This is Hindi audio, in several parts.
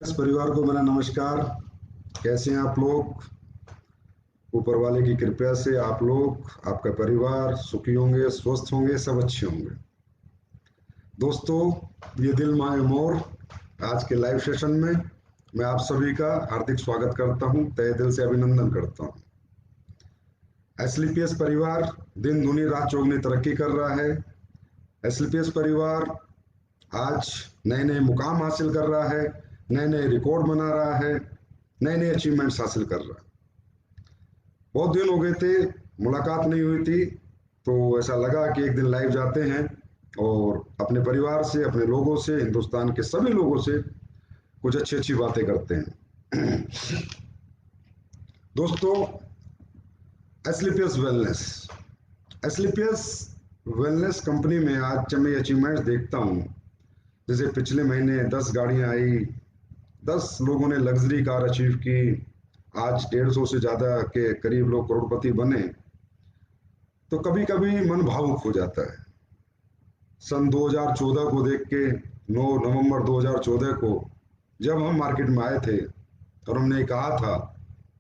इस परिवार को मेरा नमस्कार। कैसे हैं आप लोग? ऊपर वाले की कृपया से आप लोग, आपका परिवार सुखी होंगे, स्वस्थ होंगे, सब अच्छे होंगे। दोस्तों, ये दिल मांगे मोर आज के लाइव सेशन में मैं आप सभी का हार्दिक स्वागत करता हूं, तहे दिल से अभिनंदन करता हूं। एसलीपीएस परिवार दिन दुनी रात चौगुनी तरक्की कर रहा है। एसलीपीएस परिवार आज नए नए मुकाम हासिल कर रहा है, नए नए रिकॉर्ड बना रहा है, नए नए अचीवमेंट्स हासिल कर रहा है। बहुत दिन हो गए थे, मुलाकात नहीं हुई थी, तो ऐसा लगा कि एक दिन लाइव जाते हैं और अपने परिवार से, अपने लोगों से, हिंदुस्तान के सभी लोगों से कुछ अच्छी अच्छी बातें करते हैं। दोस्तों, एसलीपीएस वेलनेस एसलीपीएस वेलनेस कंपनी में आज जब मैं अचीवमेंट्स देखता हूँ, जैसे पिछले महीने 10 गाड़ियां आई, 10 लोगों ने लग्जरी कार अचीव की, आज 150 से ज्यादा के करीब लोग करोड़पति बने, तो कभी कभी मन भावुक हो जाता है। सन 2014 को देख के, 9 नवंबर 2014 को जब हम मार्केट में आए थे और हमने कहा था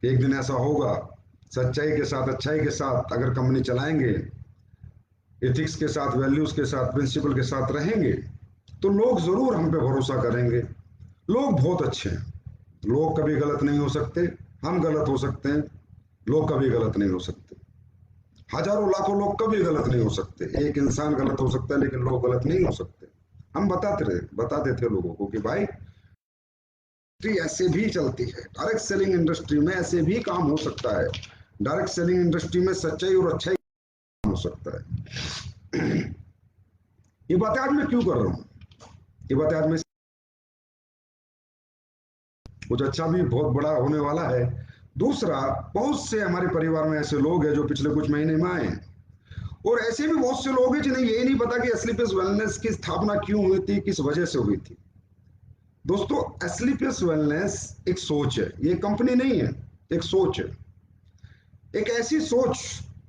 कि एक दिन ऐसा होगा, सच्चाई के साथ, अच्छाई के साथ अगर कंपनी चलाएंगे, एथिक्स के साथ, वैल्यूज के साथ, प्रिंसिपल के साथ रहेंगे, तो लोग जरूर हम पे भरोसा करेंगे। लोग बहुत अच्छे हैं, लोग कभी गलत नहीं हो सकते। हम गलत हो सकते हैं, लोग कभी गलत नहीं हो सकते। हजारों लाखों लोग कभी गलत नहीं हो सकते। एक इंसान गलत हो सकता है, लेकिन लोग गलत नहीं हो सकते। हम बताते थे लोगों को कि भाई, इंडस्ट्री ऐसे भी चलती है, डायरेक्ट सेलिंग इंडस्ट्री में ऐसे भी काम हो सकता है। डायरेक्ट सेलिंग इंडस्ट्री में सच्चाई और अच्छाई हो सकता है। ये बातें आज मैं क्यों कर रहा हूँ? ये बातें आज मैं, कुछ अच्छा भी बहुत बड़ा होने वाला है। दूसरा, बहुत से हमारे परिवार में ऐसे लोग हैं जो पिछले कुछ महीने में आए हैं, और ऐसे भी बहुत से लोग हैं जिन्हें ये नहीं पता कि एसलीपीएस वेलनेस की स्थापना क्यों हुई थी, किस वजह से हुई थी। दोस्तों, एसलीपीएस वेलनेस एक सोच है, ये कंपनी नहीं है, एक सोच है। एक ऐसी सोच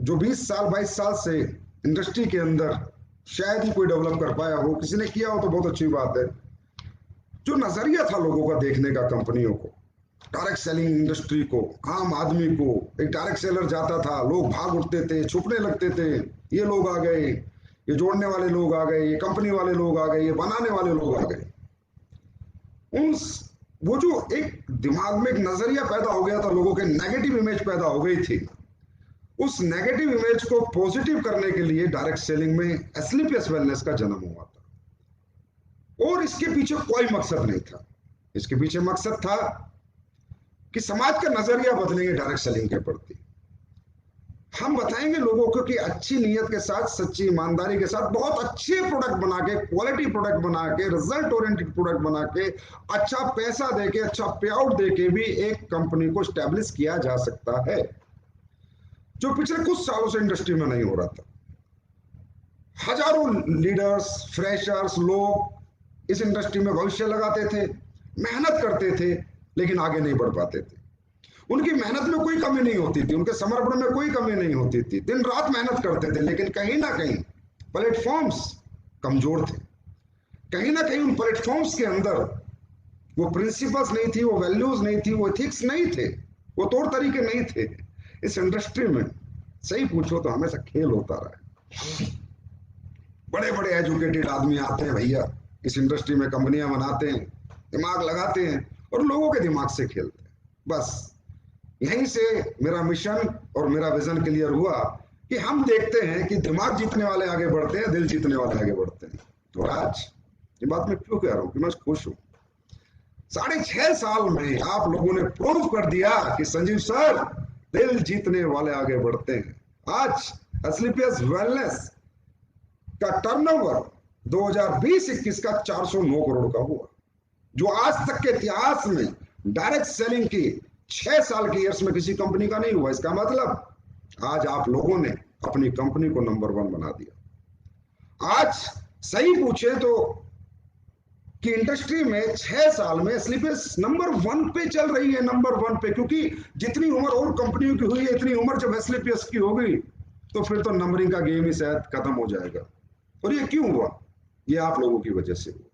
जो 20 साल 22 साल से इंडस्ट्री के अंदर शायद ही कोई डेवलप कर पाया हो। किसी ने किया हो तो बहुत अच्छी बात है। जो नजरिया था लोगों का देखने का कंपनियों को, डायरेक्ट सेलिंग इंडस्ट्री को, आम आदमी को, एक डायरेक्ट सेलर जाता था, लोग भाग उठते थे, छुपने लगते थे, ये लोग आ गए, ये जोड़ने वाले लोग आ गए, ये कंपनी वाले लोग आ गए, ये बनाने वाले लोग आ गए। उन वो जो एक दिमाग में एक नजरिया पैदा हो गया था, लोगों के नेगेटिव इमेज पैदा हो गई थी, उस नेगेटिव इमेज को पॉजिटिव करने के लिए डायरेक्ट सेलिंग में एसलीपीएस वेलनेस का जन्म हुआ था। और इसके पीछे कोई मकसद नहीं था। इसके पीछे मकसद था कि समाज का नजरिया बदलेंगे डायरेक्ट सेलिंग के प्रति। हम बताएंगे लोगों को कि अच्छी नीयत के साथ, सच्ची ईमानदारी के साथ, बहुत अच्छे प्रोडक्ट बना के, क्वालिटी प्रोडक्ट बना के, रिजल्ट ओरिएंटेड प्रोडक्ट बना के, अच्छा पैसा देके, अच्छा पे आउट देके भी एक कंपनी को स्टैब्लिश किया जा सकता है, जो पिछले कुछ सालों से इंडस्ट्री में नहीं हो रहा था। हजारों लीडर्स, फ्रेशर्स लोग इस इंडस्ट्री में भविष्य लगाते थे, मेहनत करते थे, लेकिन आगे नहीं बढ़ पाते थे। उनकी मेहनत में कोई कमी नहीं होती थी, उनके समर्पण में कोई कमी नहीं होती थी, दिन रात मेहनत करते थे, लेकिन कहीं ना कहीं प्लेटफॉर्म्स कमजोर थे। कहीं ना कहीं उन प्लेटफॉर्म्स के अंदर वो प्रिंसिपल्स नहीं थी, वो वैल्यूज नहीं थी, वो एथिक्स नहीं थे, वो तौर तरीके नहीं थे। इस इंडस्ट्री में सही पूछो तो हमेशा खेल होता रहा है। बड़े बड़े एजुकेटेड आदमी आते हैं भैया, इस इंडस्ट्री में कंपनियां बनाते हैं, दिमाग लगाते हैं और लोगों के दिमाग से खेलते हैं। बस यहीं से मेरा मिशन और मेरा विजन क्लियर हुआ कि हम देखते हैं कि दिमाग जीतने वाले आगे बढ़ते हैं, दिल जीतने वाले आगे बढ़ते हैं। और आज ये बात मैं क्यों कह रहा हूं कि मैं खुश हूं। 6.5 साल में आप लोगों ने प्रूव कर दिया कि संजीव सर, दिल जीतने वाले आगे बढ़ते हैं। आज एसलीपीएस वेलनेस का टर्नओवर 2020-21 का 409 करोड़ का हुआ, जो आज तक के इतिहास में डायरेक्ट सेलिंग की 6 साल के ईयर्स में किसी कंपनी का नहीं हुआ। इसका मतलब आज आप लोगों ने अपनी कंपनी को नंबर 1 बना दिया। आज सही पूछे तो कि इंडस्ट्री में 6 साल में एसलीपीएस नंबर 1 पे चल रही है, नंबर 1 पे। क्योंकि जितनी उम्र और कंपनियों की हुई है, इतनी उम्र जब एसलीपीएस की होगी तो फिर तो नंबरिंग का गेम ही शायद खत्म हो जाएगा। और ये क्यों हुआ? ये आप लोगों की वजह से हुआ।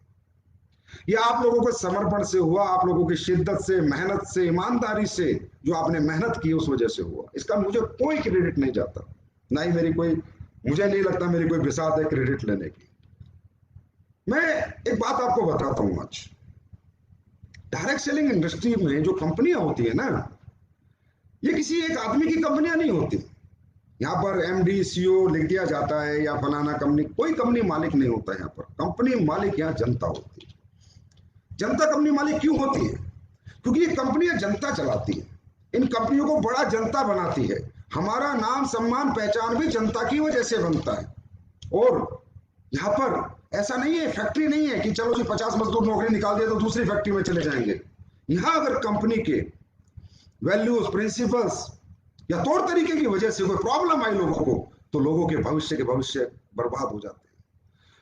ये आप लोगों के समर्पण से हुआ, आप लोगों की शिद्दत से, मेहनत से, ईमानदारी से, जो आपने मेहनत की उस वजह से हुआ। इसका मुझे कोई क्रेडिट नहीं जाता, ना ही मेरी कोई, मुझे नहीं लगता मेरी कोई बिसात है क्रेडिट लेने की। मैं एक बात आपको बताता हूं। आज डायरेक्ट सेलिंग इंडस्ट्री में जो कंपनियां होती है ना, ये किसी एक आदमी की कंपनियां नहीं होती। यहाँ पर एमडी सीईओ लिख दिया जाता है या फलाना कंपनी, कोई कंपनी मालिक नहीं होता। यहाँ पर कंपनी मालिक यहाँ जनता होती है। जनता कंपनी मालिक क्यों होती है? क्योंकि ये कंपनियां जनता चलाती है, इन कंपनियों को बड़ा जनता बनाती है। हमारा नाम सम्मान पहचान भी जनता की वजह से बनता है। और यहाँ पर ऐसा नहीं है, फैक्ट्री नहीं है कि चलो जी 50 मजदूर नौकरी निकाल दिया तो दूसरी फैक्ट्री में चले जाएंगे। यहाँ अगर कंपनी के वैल्यूज, प्रिंसिपल्स या तौर तरीके की वजह से कोई प्रॉब्लम आई लोगों को, तो लोगों के भविष्य बर्बाद हो जाते हैं।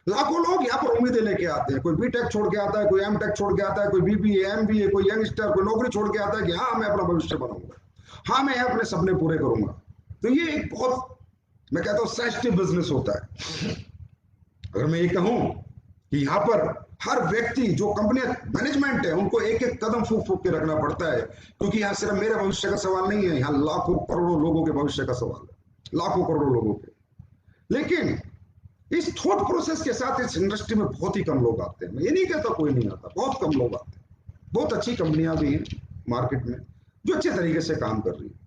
लाखों लोग यहाँ पर उम्मीदें लेके आते हैं। कोई बीटेक छोड़ के आता है, कोई एमटेक छोड़ के आता है, कोई बीबीए, एमबीए, कोई यंगस्टर, कोई नौकरी छोड़ के आता है कि हाँ मैं अपना भविष्य बनाऊंगा, हाँ मैं अपने सपने पूरे करूंगा। तो ये एक बहुत, मैं कहता हूँ, सेंसिटिव बिजनेस होता है। अगर मैं ये कहूं कि यहाँ पर हर व्यक्ति, जो कंपनी मैनेजमेंट है, उनको एक एक कदम फूक फूक के रखना पड़ता है, क्योंकि यहाँ सिर्फ मेरे भविष्य का सवाल नहीं है, यहाँ लाखों करोड़ों लोगों के भविष्य का सवाल है, लाखों करोड़ों लोगों के। लेकिन इस थॉट प्रोसेस के साथ इस इंडस्ट्री में बहुत ही कम लोग आते हैं। मैं ये नहीं कहता कोई नहीं आता, बहुत कम लोग आते हैं। बहुत अच्छी कंपनियां भी हैं मार्केट में जो अच्छे तरीके से काम कर रही है।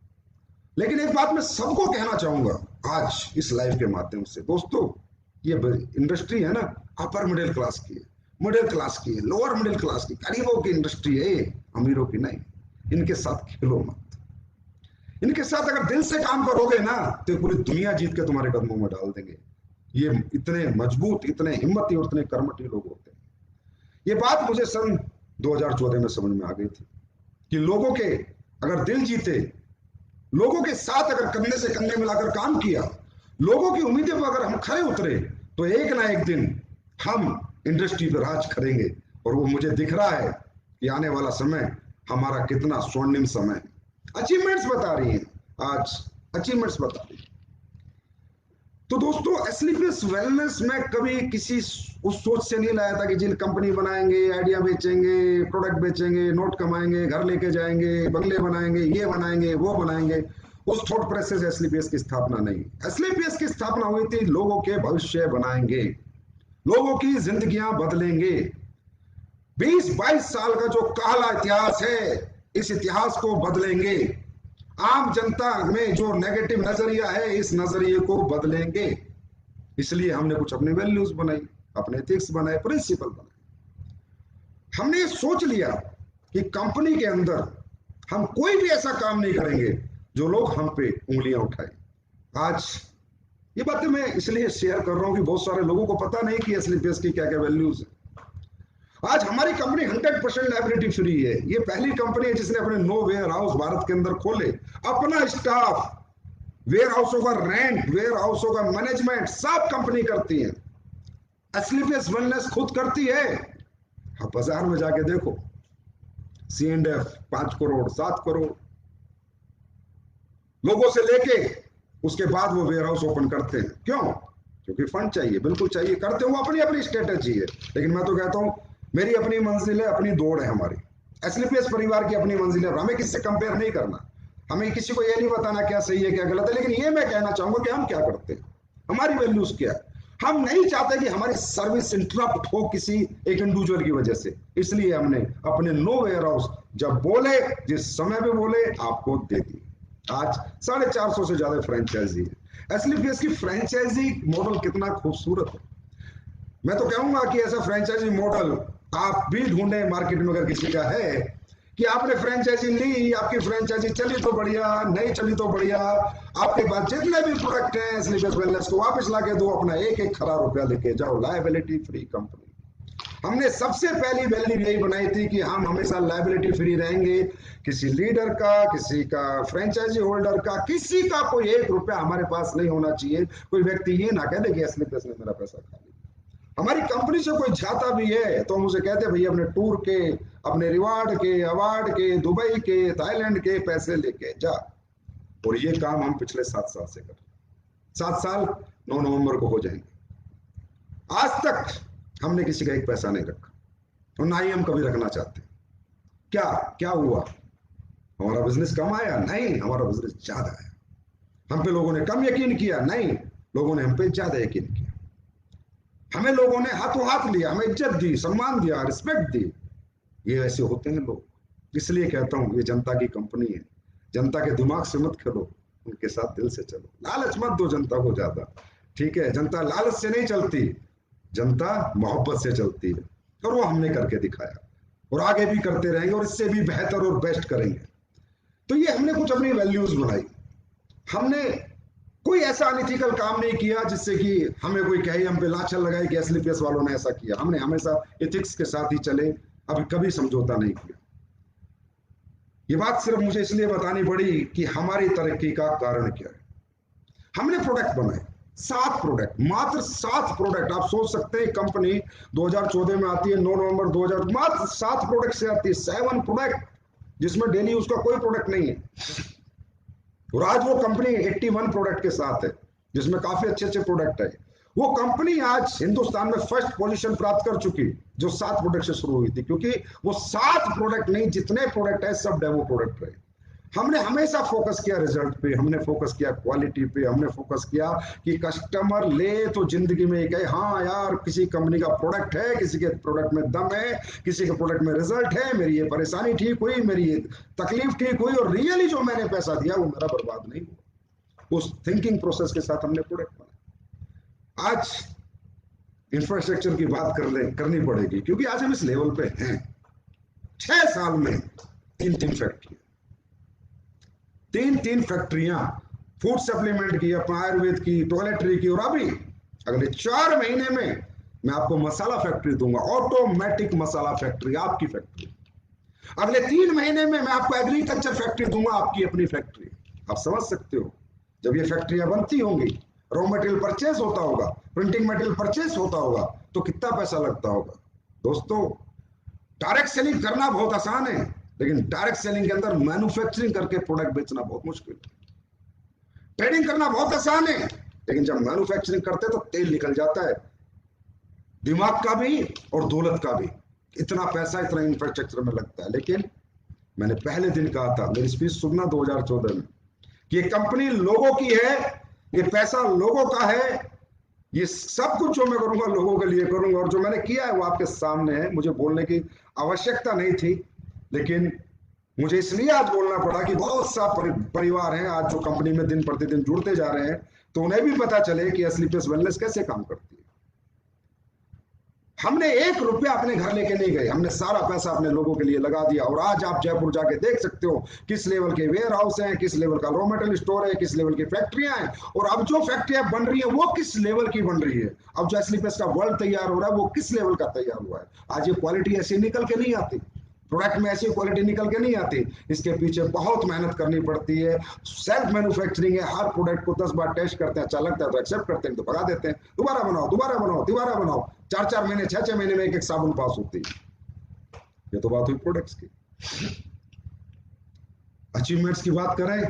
लेकिन एक बात मैं सबको कहना चाहूंगा आज इस लाइव के माध्यम से, दोस्तों, ये इंडस्ट्री है ना, अपर मिडिल क्लास की है, मिडिल क्लास की है, लोअर मिडिल क्लास की, गरीबों की इंडस्ट्री है, अमीरों की नहीं। इनके साथ खेलो मत। इनके साथ अगर दिल से काम करोगे ना, तो पूरी दुनिया जीत के तुम्हारे कदमों में डाल देंगे। ये इतने मजबूत, इतने हिम्मती और इतने कर्मठी लोग होते हैं। ये बात मुझे सन 2014 में समझ में आ गई थी कि लोगों के अगर दिल जीते, लोगों के साथ अगर कंधे से कंधे मिलाकर काम किया, लोगों की उम्मीदें पर अगर हम खरे उतरे, तो एक ना एक दिन हम इंडस्ट्री पर राज करेंगे। और वो मुझे दिख रहा है कि आने वाला समय हमारा कितना स्वर्णिम समय है। अचीवमेंट्स बता रही हैं आज, अचीवमेंट्स बता रही है। तो दोस्तों, एस्लीपियस वेलनेस में कभी किसी उस सोच से नहीं लाया था कि जिन कंपनी बनाएंगे, आइडिया बेचेंगे, प्रोडक्ट बेचेंगे, नोट कमाएंगे, घर लेके जाएंगे, बंगले बनाएंगे, ये बनाएंगे, वो बनाएंगे। उस थॉट प्रोसेस से एस्लीपियस की स्थापना नहीं। एस्लीपियस की स्थापना हुई थी लोगों के भविष्य बनाएंगे, लोगों की जिंदगियां बदलेंगे। 20-22 साल का जो काला इतिहास है, इस इतिहास को बदलेंगे। आम जनता में जो नेगेटिव नजरिया है, इस नजरिए को बदलेंगे। इसलिए हमने कुछ अपने वैल्यूज बनाई, अपने एथिक्स बनाए, प्रिंसिपल बनाए। हमने सोच लिया कि कंपनी के अंदर हम कोई भी ऐसा काम नहीं करेंगे जो लोग हम पे उंगलियां उठाए। आज ये बातें मैं इसलिए शेयर कर रहा हूं कि बहुत सारे लोगों को पता नहीं कि एस्लीपियस की क्या क्या वैल्यूज है। आज हमारी कंपनी 100% लायबिलिटी फ्री है। ये पहली कंपनी है जिसने अपने 9 वेयर हाउस भारत के अंदर खोले, अपना स्टाफ, वेयर हाउसों का रेंट, वेयर हाउसों का मैनेजमेंट सब कंपनी करती है। एस्लीपियस वेलनेस खुद करती है। आप बाजार में जाके देखो, C&F 5 करोड़ 7 करोड़ लोगों से लेके उसके बाद वो वेयर हाउस ओपन करते हैं। क्यों? क्योंकि फंड चाहिए, बिल्कुल चाहिए, करते हो अपनी अपनी स्ट्रेटेजी है। लेकिन मैं तो कहता हूं मेरी अपनी मंजिल है, अपनी दौड़ है हमारी। एस्लीपियस परिवार की अपनी मंजिल है, हमें किससे कंपेयर नहीं करना, हमें किसी को ये नहीं बताना क्या सही है क्या गलत है। लेकिन ये मैं कहना चाहूंगा कि हम क्या करते हैं, हमारी वैल्यूज क्या है। हम नहीं चाहते कि हमारी सर्विस इंटरप्ट हो किसी एक इंडिविजुअल की वजह से। इसलिए हमने अपने 9 वेयर हाउस जब बोले, जिस समय पे बोले, आपको दे दी। आज 450 से ज्यादा फ्रेंचाइजी है। एस्लीपियस की फ्रेंचाइजी मॉडल कितना खूबसूरत है। मैं तो कहूंगा कि ऐसा फ्रेंचाइजी मॉडल आप भी ढूंढें मार्केट में, अगर किसी का है कि आपने फ्रेंचाइजी ली, आपकी फ्रेंचाइजी चली तो बढ़िया, नहीं चली तो बढ़िया, आपके पास जितने भी प्रोडक्ट हैं एस्लीपियस वेलनेस को वापस लाके दो, अपना एक एक खरा रुपया लेके जाओ। Liability free company. हमने सबसे पहली वैल्यू यही बनाई थी कि हम हमेशा लायबिलिटी फ्री रहेंगे। किसी लीडर का, किसी का, फ्रेंचाइजी होल्डर का, किसी का कोई 1 रुपया हमारे पास नहीं होना चाहिए। कोई व्यक्ति ये ना कह दे कि एस्लीपियस ने मेरा पैसा खा लिया। हमारी कंपनी से कोई जाता भी है तो हम उसे कहते हैं भैया अपने टूर के, अपने रिवार्ड के, अवार्ड के, दुबई के, थाईलैंड के पैसे लेके जा। और ये काम हम पिछले 7 साल से कर रहे हैं। 7 साल 9 नवंबर को हो जाएंगे। आज तक हमने किसी का एक पैसा नहीं रखा। और ना ही हम कभी रखना चाहते। क्या क्या हुआ? हमारा बिजनेस कम आया? नहीं, हमारा बिजनेस ज्यादा आया। हम पे लोगों ने कम यकीन किया? नहीं, लोगों ने हम पे ज्यादा यकीन किया। हमें लोगों ने हाथों हाथ लिया, हमें इज्जत दी, सम्मान दिया, रिस्पेक्ट दी। ये ऐसे होते हैं लोग। इसलिए कहता हूं, ये जनता की कंपनी है। जनता के दिमाग से मत खेलो, उनके साथ दिल से चलो। लालच मत दो जनता को ज्यादा, ठीक है? जनता लालच से नहीं चलती, जनता मोहब्बत से चलती है। और वो हमने करके दिखाया, और आगे भी करते रहेंगे, और इससे भी बेहतर और बेस्ट करेंगे। तो ये हमने कुछ अपनी वैल्यूज बनाई। हमने कोई ऐसा अनइथिकल काम नहीं किया जिससे कि हमें कोई कहे, हम पे लाछन लगाए कि एसलीपीएस वालों ने ऐसा किया। हमने हमेशा एथिक्स के साथ ही चले, अभी कभी समझौता नहीं किया। ये बात सिर्फ मुझे इसलिए बतानी पड़ी कि हमारी तरक्की का कारण क्या है। हमने प्रोडक्ट बनाए, 7 प्रोडक्ट, मात्र 7 प्रोडक्ट। आप सोच सकते हैं कंपनी 2014 में आती है, 9 नवंबर 2000, मात्र 7 प्रोडक्ट से आती है। 7 प्रोडक्ट, जिसमें डेली उसका कोई प्रोडक्ट नहीं है। और आज वो कंपनी 81 प्रोडक्ट के साथ है, जिसमें काफी अच्छे अच्छे प्रोडक्ट है। वो कंपनी आज हिंदुस्तान में फर्स्ट पोजीशन प्राप्त कर चुकी, जो 7 प्रोडक्ट से शुरू हुई थी। क्योंकि वो 7 प्रोडक्ट नहीं, जितने प्रोडक्ट है सब डेमो प्रोडक्ट रहे। हमने हमेशा फोकस किया रिजल्ट पे, हमने फोकस किया क्वालिटी पे, हमने फोकस किया कि कस्टमर ले तो जिंदगी में कहे हाँ यार, किसी कंपनी का प्रोडक्ट है, किसी के प्रोडक्ट में दम है, किसी के प्रोडक्ट में रिजल्ट है, मेरी ये परेशानी ठीक हुई, मेरी ये तकलीफ ठीक हुई, और रियली जो मैंने पैसा दिया वो मेरा बर्बाद नहीं हुआ। उस थिंकिंग प्रोसेस के साथ हमने प्रोडक्ट बनाया। आज इंफ्रास्ट्रक्चर की बात करनी पड़ेगी, क्योंकि आज हम इस लेवल पे हैं। 6 साल में 3 फैक्ट्री, 3 फैक्ट्रियां, फूड सप्लीमेंट की, अपना आयुर्वेद की, टॉयलेटरी की, और अभी अगले 4 महीने में मैं आपको मसाला फैक्ट्री दूंगा, ऑटोमेटिक मसाला फैक्ट्री, आपकी फैक्ट्री। अगले 3 महीने में मैं आपको एग्रीकल्चर फैक्ट्री दूंगा, आपकी अपनी फैक्ट्री। आप समझ सकते हो, जब ये फैक्ट्रियां बनती होंगी, रॉ मटेरियल परचेस होता होगा, प्रिंटिंग मटेरियल परचेस होता होगा, तो कितना पैसा लगता होगा। दोस्तों, डायरेक्ट सेलिंग करना बहुत आसान है, लेकिन डायरेक्ट सेलिंग के अंदर मैन्युफैक्चरिंग करके प्रोडक्ट बेचना बहुत मुश्किल है। ट्रेडिंग करना बहुत आसान है, लेकिन जब मैन्युफैक्चरिंग करते तो तेल निकल जाता है, दिमाग का भी और दौलत का भी। इतना पैसा इतना इंफ्रास्ट्रक्चर में लगता है। लेकिन मैंने पहले दिन कहा था, मेरी स्पीच सुनना 2014 में, कि ये कंपनी लोगों की है, ये पैसा लोगों का है, ये सब कुछ जो मैं करूंगा लोगों के लिए करूंगा। और जो मैंने किया है वो आपके सामने है। मुझे बोलने की आवश्यकता नहीं थी, लेकिन मुझे इसलिए आज बोलना पड़ा कि बहुत सा परिवार हैं आज जो कंपनी में दिन प्रतिदिन जुड़ते जा रहे हैं, तो उन्हें भी पता चले कि एसलीपीएस वेलनेस कैसे काम करती है। हमने 1 रुपया अपने घर लेके नहीं गए, हमने सारा पैसा अपने लोगों के लिए लगा दिया। और आज आप जयपुर जाके देख सकते हो किस लेवल के वेयर हाउस हैं, किस लेवल का रॉ मटेरियल स्टोर है, किस लेवल की फैक्ट्रियां हैं, और अब जो फैक्ट्रियां बन रही है वो किस लेवल की बन रही है। अब जो एसलीपीएस का वर्ल्ड तैयार हो रहा है वो किस लेवल का तैयार हुआ है। आज ये क्वालिटी ऐसी निकल के नहीं आती, प्रोडक्ट में ऐसी क्वालिटी निकल के नहीं आती, इसके पीछे बहुत मेहनत करनी पड़ती है। सेल्फ मैन्युफैक्चरिंग है, हर प्रोडक्ट को 10 बार टेस्ट करते हैं, अच्छा लगता है तो एक्सेप्ट करते हैं, तो भगा देते हैं, दोबारा बनाओ, दोबारा बनाओ, दोबारा बनाओ। 4-4 महीने 6-6 महीने में एक साबुन पास होती है। ये तो बात हुई प्रोडक्ट्स की। अचीवमेंट्स की बात करें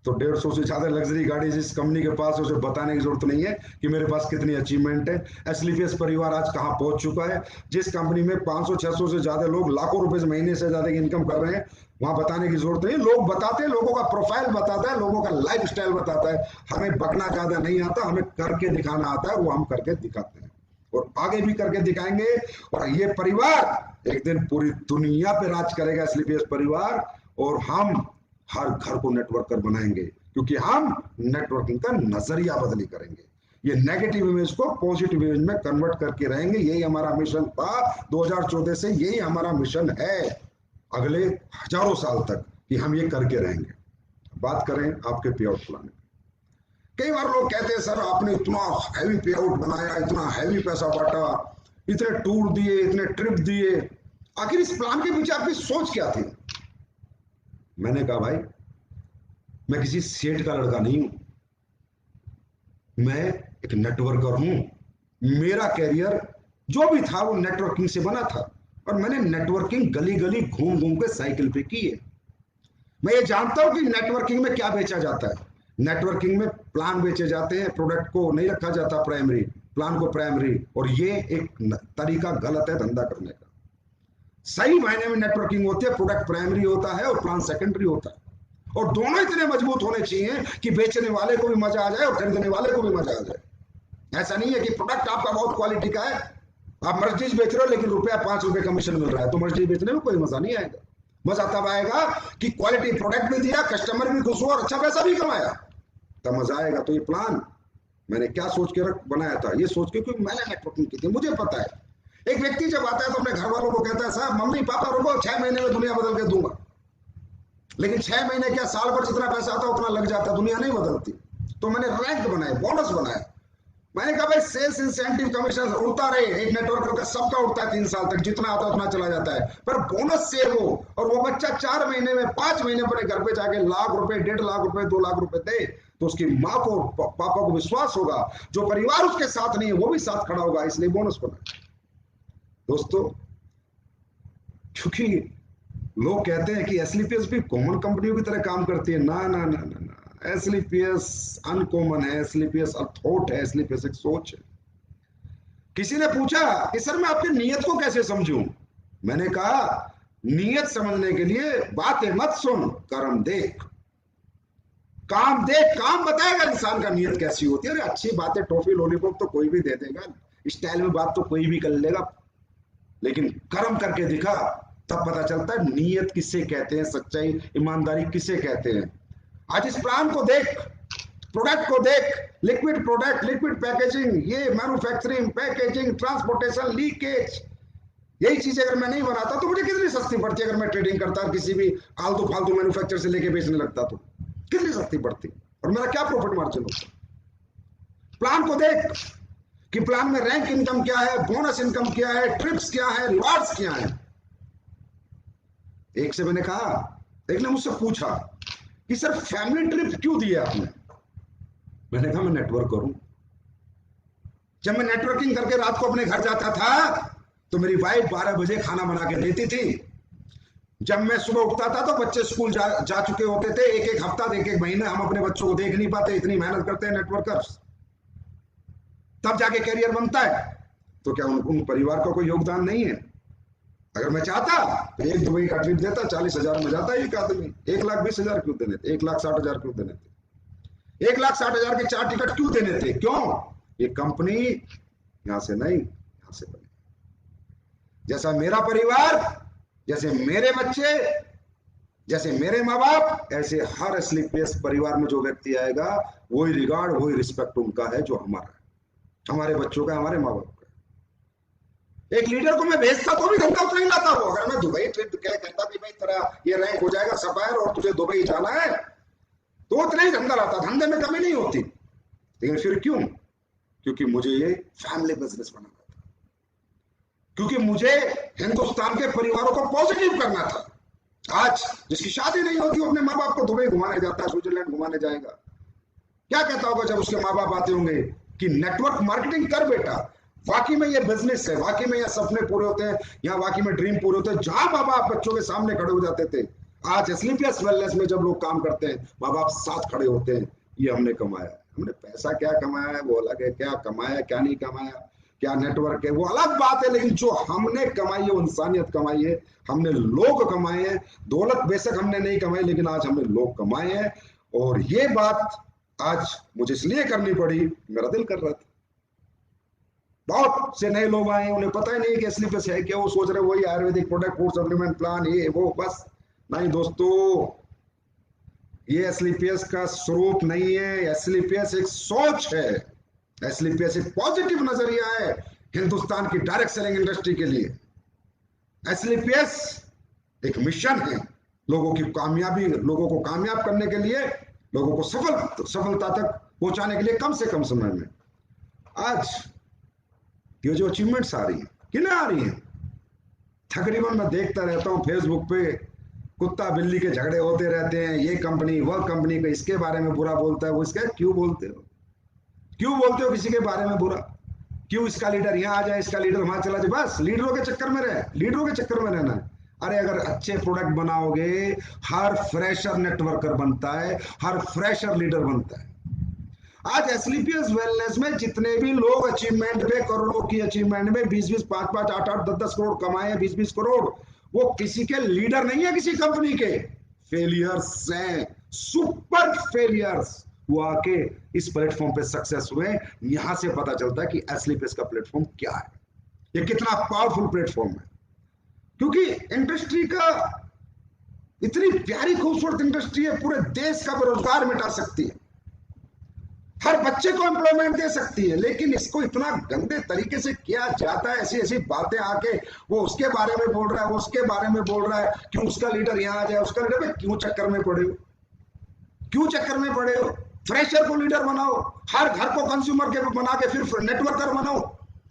तो 150 से ज्यादा लग्जरी गाड़ी जिस कंपनी के पास है, उसे बताने की जरूरत नहीं है कि मेरे पास कितनी अचीवमेंट है। एसलीपीएस परिवार आज कहां पहुंच चुका है। जिस कंपनी में 500-600 से ज्यादा लोग लाखों रुपए महीने से ज्यादा की इनकम कर रहे हैं, वहां बताने की जरूरत नहीं। लोग बताते हैं, लोगों का प्रोफाइल बताता है, लोगों का लाइफ स्टाइल बताता है। हमें बकना ज्यादा नहीं आता, हमें करके दिखाना आता है, वो हम करके दिखाते हैं और आगे भी करके दिखाएंगे। और ये परिवार एक दिन पूरी दुनिया पे राज करेगा, एसलीपीएस परिवार। और हम हर घर को नेटवर्कर बनाएंगे, क्योंकि हम नेटवर्किंग का नजरिया बदली करेंगे। ये नेगेटिव इमेज को पॉजिटिव इमेज में कन्वर्ट करके रहेंगे। यही हमारा मिशन था 2014 से, यही हमारा मिशन है अगले हजारों साल तक, कि हम ये करके रहेंगे। बात करें आपके पे आउट प्लान। कई बार लोग कहते हैं सर आपने इतना हैवी पे आउट बनाया, इतना हैवी पैसा बांटा, इतने टूर दिए, इतने ट्रिप दिए, आखिर इस प्लान के पीछे आपकी सोच क्या थी। मैंने कहा भाई, मैं किसी सेठ का लड़का नहीं हूं, मैं एक नेटवर्कर हूं। मेरा कैरियर जो भी था वो नेटवर्किंग से बना था, और मैंने नेटवर्किंग गली गली घूम घूम के साइकिल पे की है। मैं ये जानता हूं कि नेटवर्किंग में क्या बेचा जाता है। नेटवर्किंग में प्लान बेचे जाते हैं, प्रोडक्ट को नहीं रखा जाता प्राइमरी। प्लान को प्राइमरी, और ये एक तरीका गलत है धंधा करने का। सही मायने में नेटवर्किंग होती है, प्रोडक्ट प्राइमरी होता है और प्लान सेकेंडरी होता है, और दोनों इतने मजबूत होने चाहिए कि बेचने वाले को भी मजा आ जाए और खरीदने वाले को भी मजा आ जाए। ऐसा नहीं है कि प्रोडक्ट आपका बहुत क्वालिटी का है, आप मर्चीज बेच रहे हो लेकिन रुपया 5 रुपए कमीशन मिल रहा है, तो मर्चीज बेचने में कोई मजा नहीं आएगा। मजा तब आएगा कि क्वालिटी प्रोडक्ट भी दिया, कस्टमर भी खुश हुआ और अच्छा पैसा भी कमाया, तब मजा आएगा। तो ये प्लान मैंने क्या सोच के बनाया था, ये सोच के, क्योंकि मैंने नेटवर्किंग की थी, मुझे पता है। एक व्यक्ति जब आता है तो अपने घर वालों को कहता है, साहब मम्मी पापा रुको, 6 महीने में दुनिया बदल के दूंगा। लेकिन 6 महीने क्या, साल भर जितना पैसा आता है उतना लग जाता, दुनिया नहीं बदलती। तो मैंने रैंक बनाए, बोनस बनाया। मैंने कहा भाई सेल्स इंसेंटिव कमीशन उड़ता रहे, एक नेटवर्कर का सबका उड़ता है 3 साल तक, जितना आता है उतना चला जाता है, पर बोनस सेव हो, और वो बच्चा 4 महीने में 5 महीने अपने घर पे जाके लाख रुपए, 1.5 लाख रुपए, 2 लाख रुपए दे, तो उसकी माँ को पापा को विश्वास होगा, जो परिवार उसके साथ नहीं है वो भी साथ खड़ा होगा, इसलिए बोनस बना। दोस्तों, क्योंकि लोग कहते हैं कि एसलीपीएस भी कॉमन कंपनियों की तरह काम करती है, ना ना ना ना ना, एसलीपीएस अनकॉमन है, एसलीपीएस अथॉट है, एसलीपीएस एक सोच है। किसी ने पूछा कि सर मैं आपकी नीयत को कैसे समझूं? मैंने कहा नीयत समझने के लिए बातें मत सुन, कर्म देख, काम देख, काम बताएगा इंसान का नीयत कैसी होती है। अरे अच्छी बातें, टॉफी लॉलीपॉप तो कोई भी दे देगा, स्टाइल में बात तो कोई भी कर लेगा, लेकिन कर्म करके दिखा, तब पता चलता है नीयत किसे कहते हैं, सच्चाई ईमानदारी किसे कहते हैं। आज इस प्लान को देख, प्रोडक्ट को देख, लिक्विड प्रोडक्ट, लिक्विड पैकेजिंग, ये मैन्युफैक्चरिंग, पैकेजिंग, ट्रांसपोर्टेशन, लीकेज, यही चीजें अगर मैं नहीं बनाता तो मुझे कितनी सस्ती पड़ती। अगर मैं ट्रेडिंग करता किसी भी आलतू फालतू मैन्युफैक्चर से लेके बेचने लगता तो कितनी सस्ती पड़ती, और मेरा क्या प्रॉफिट मार्जिन होता। प्लान को देख कि प्लान में रैंक इनकम क्या है, बोनस इनकम क्या है, ट्रिप्स क्या है, रिवार्ड्स क्या है। एक से मैंने कहा, एक ने मुझसे पूछा कि सर फैमिली ट्रिप क्यों दिया आपने? मैंने कहा मैं नेटवर्क करूं। जब मैं नेटवर्किंग करके रात को अपने घर जाता था तो मेरी वाइफ 12 बजे खाना बना के देती थी। जब मैं सुबह उठता था तो बच्चे स्कूल जा चुके होते थे। एक एक हफ्ता, एक एक महीना हम अपने बच्चों को देख नहीं पाते, इतनी मेहनत करते हैं नेटवर्कर्स, तब जाके कैरियर बनता है। तो क्या उन परिवार का कोई योगदान नहीं है? अगर मैं चाहता तो एक दुबई का ट्रिप देता, 40,000 में जाता एक आदमी। 1,20,000 क्यों देने थे? 1,60,000 क्यों देने थे? 1,60,000 के 4 टिकट क्यों देने थे? क्यों? ये कंपनी यहां से नहीं, यहां से बनी। जैसा मेरा परिवार, जैसे मेरे बच्चे, जैसे मेरे माँ बाप, ऐसे हर एसलीपीएस परिवार में जो व्यक्ति आएगा वही रिगार्ड, वही रिस्पेक्ट उनका है जो हमारा है, हमारे बच्चों का, हमारे माँ बाप का। एक लीडर को मैं भेजता तो भी धंधा उतना ही लाता हूं। अगर मैं दुबई ट्रिप कहता कि भाई तेरा ये रैंक हो जाएगा सफायर और तुझे दुबई जाना है, तो उतना ही धंधा लाता, धंधे में कमी नहीं होती। लेकिन फिर क्यों? क्योंकि मुझे ये फैमिली बिजनेस बनाना था, क्योंकि मुझे हिंदुस्तान के परिवारों को पॉजिटिव करना था। आज जिसकी शादी नहीं होती वो अपने माँ बाप को दुबई घुमाने जाता है, स्विट्जरलैंड घुमाने जाएगा, क्या कहता होगा जब उसके माँ बाप आते होंगे कि नेटवर्क मार्केटिंग कर बेटा, वाकई में ये बिजनेस है, वाकई में ये सपने पूरे होते हैं, यहाँ वाकई में ड्रीम पूरे होते हैं। जहां माँ बाप बच्चों के सामने खड़े हो जाते थे, आज एसलीपीएस वेलनेस में जब लोग काम करते हैं माँ बाप साथ खड़े होते हैं। ये हमने कमाया है। हमने पैसा क्या कमाया है वो अलग है, क्या कमाया क्या नहीं कमाया, क्या नेटवर्क है वो अलग बात है, लेकिन जो हमने कमाई है वो इंसानियत कमाई है, हमने लोग कमाए हैं। दौलत बेशक हमने नहीं कमाई, लेकिन आज हमने लोग कमाए हैं। और ये बात आज मुझे इसलिए करनी पड़ी, मेरा दिल कर रहा था। बहुत से नए लोग आए, उन्हें पता ही नहीं कि एसलीपीएस है क्या, वो सोच रहे वही Ayurvedic product, food supplement plan, ये वो, बस। नहीं दोस्तों, ये एसलीपीएस का स्वरूप नहीं है। एसलीपीएस एक सोच है, एसलीपीएस एक पॉजिटिव नजरिया है हिंदुस्तान की डायरेक्ट सेलिंग इंडस्ट्री के लिए। एसलीपीएस एक मिशन है, लोगों की कामयाबी, लोगों को कामयाब करने के लिए, लोगों को सफलता तक पहुंचाने के लिए कम से कम समय में। आज ये जो अचीवमेंट्स आ रही है, किन्हें आ रही है? तकरीबन मैं देखता रहता हूँ फेसबुक पे कुत्ता बिल्ली के झगड़े होते रहते हैं, ये कंपनी वह कंपनी का इसके बारे में बुरा बोलता है, वो इसका। क्यों बोलते हो? क्यों बोलते हो किसी के बारे में बुरा? क्यों इसका लीडर यहाँ आ जाए, इसका लीडर वहां चला जाए? बस लीडरों के चक्कर में रहे, लीडरों के चक्कर में रहना है। अरे अगर अच्छे प्रोडक्ट बनाओगे, हर फ्रेशर नेटवर्कर बनता है, हर फ्रेशर लीडर बनता है। आज एसलीपीएस वेलनेस में जितने भी लोग अचीवमेंट पे, करोड़ों की अचीवमेंट में 20-20, 5-5, 8-8, 10-10 करोड़ कमाए हैं, 20-20 करोड़, वो किसी के लीडर नहीं है, किसी कंपनी के फेलियर्स हैं, सुपर फेलियर्स। वो आके इस प्लेटफॉर्म पे सक्सेस हुए। यहां से पता चलता है कि एसलीपीएस का प्लेटफॉर्म क्या है, ये कितना पावरफुल प्लेटफॉर्म है। क्योंकि इंडस्ट्री का इतनी प्यारी खूबसूरत इंडस्ट्री है, पूरे देश का बेरोजगार मिटा सकती है, हर बच्चे को एम्प्लॉयमेंट दे सकती है, लेकिन इसको इतना गंदे तरीके से किया जाता है। ऐसी ऐसी बातें आके वो उसके बारे में बोल रहा है, वो उसके बारे में बोल रहा है, क्यों उसका लीडर यहाँ आ जाए, उसका लीडर, क्यों चक्कर में पड़े हो, क्यों चक्कर में पड़े हो? फ्रेशर को लीडर बनाओ, हर घर को कंज्यूमर के बना के फिर नेटवर्कर बनाओ,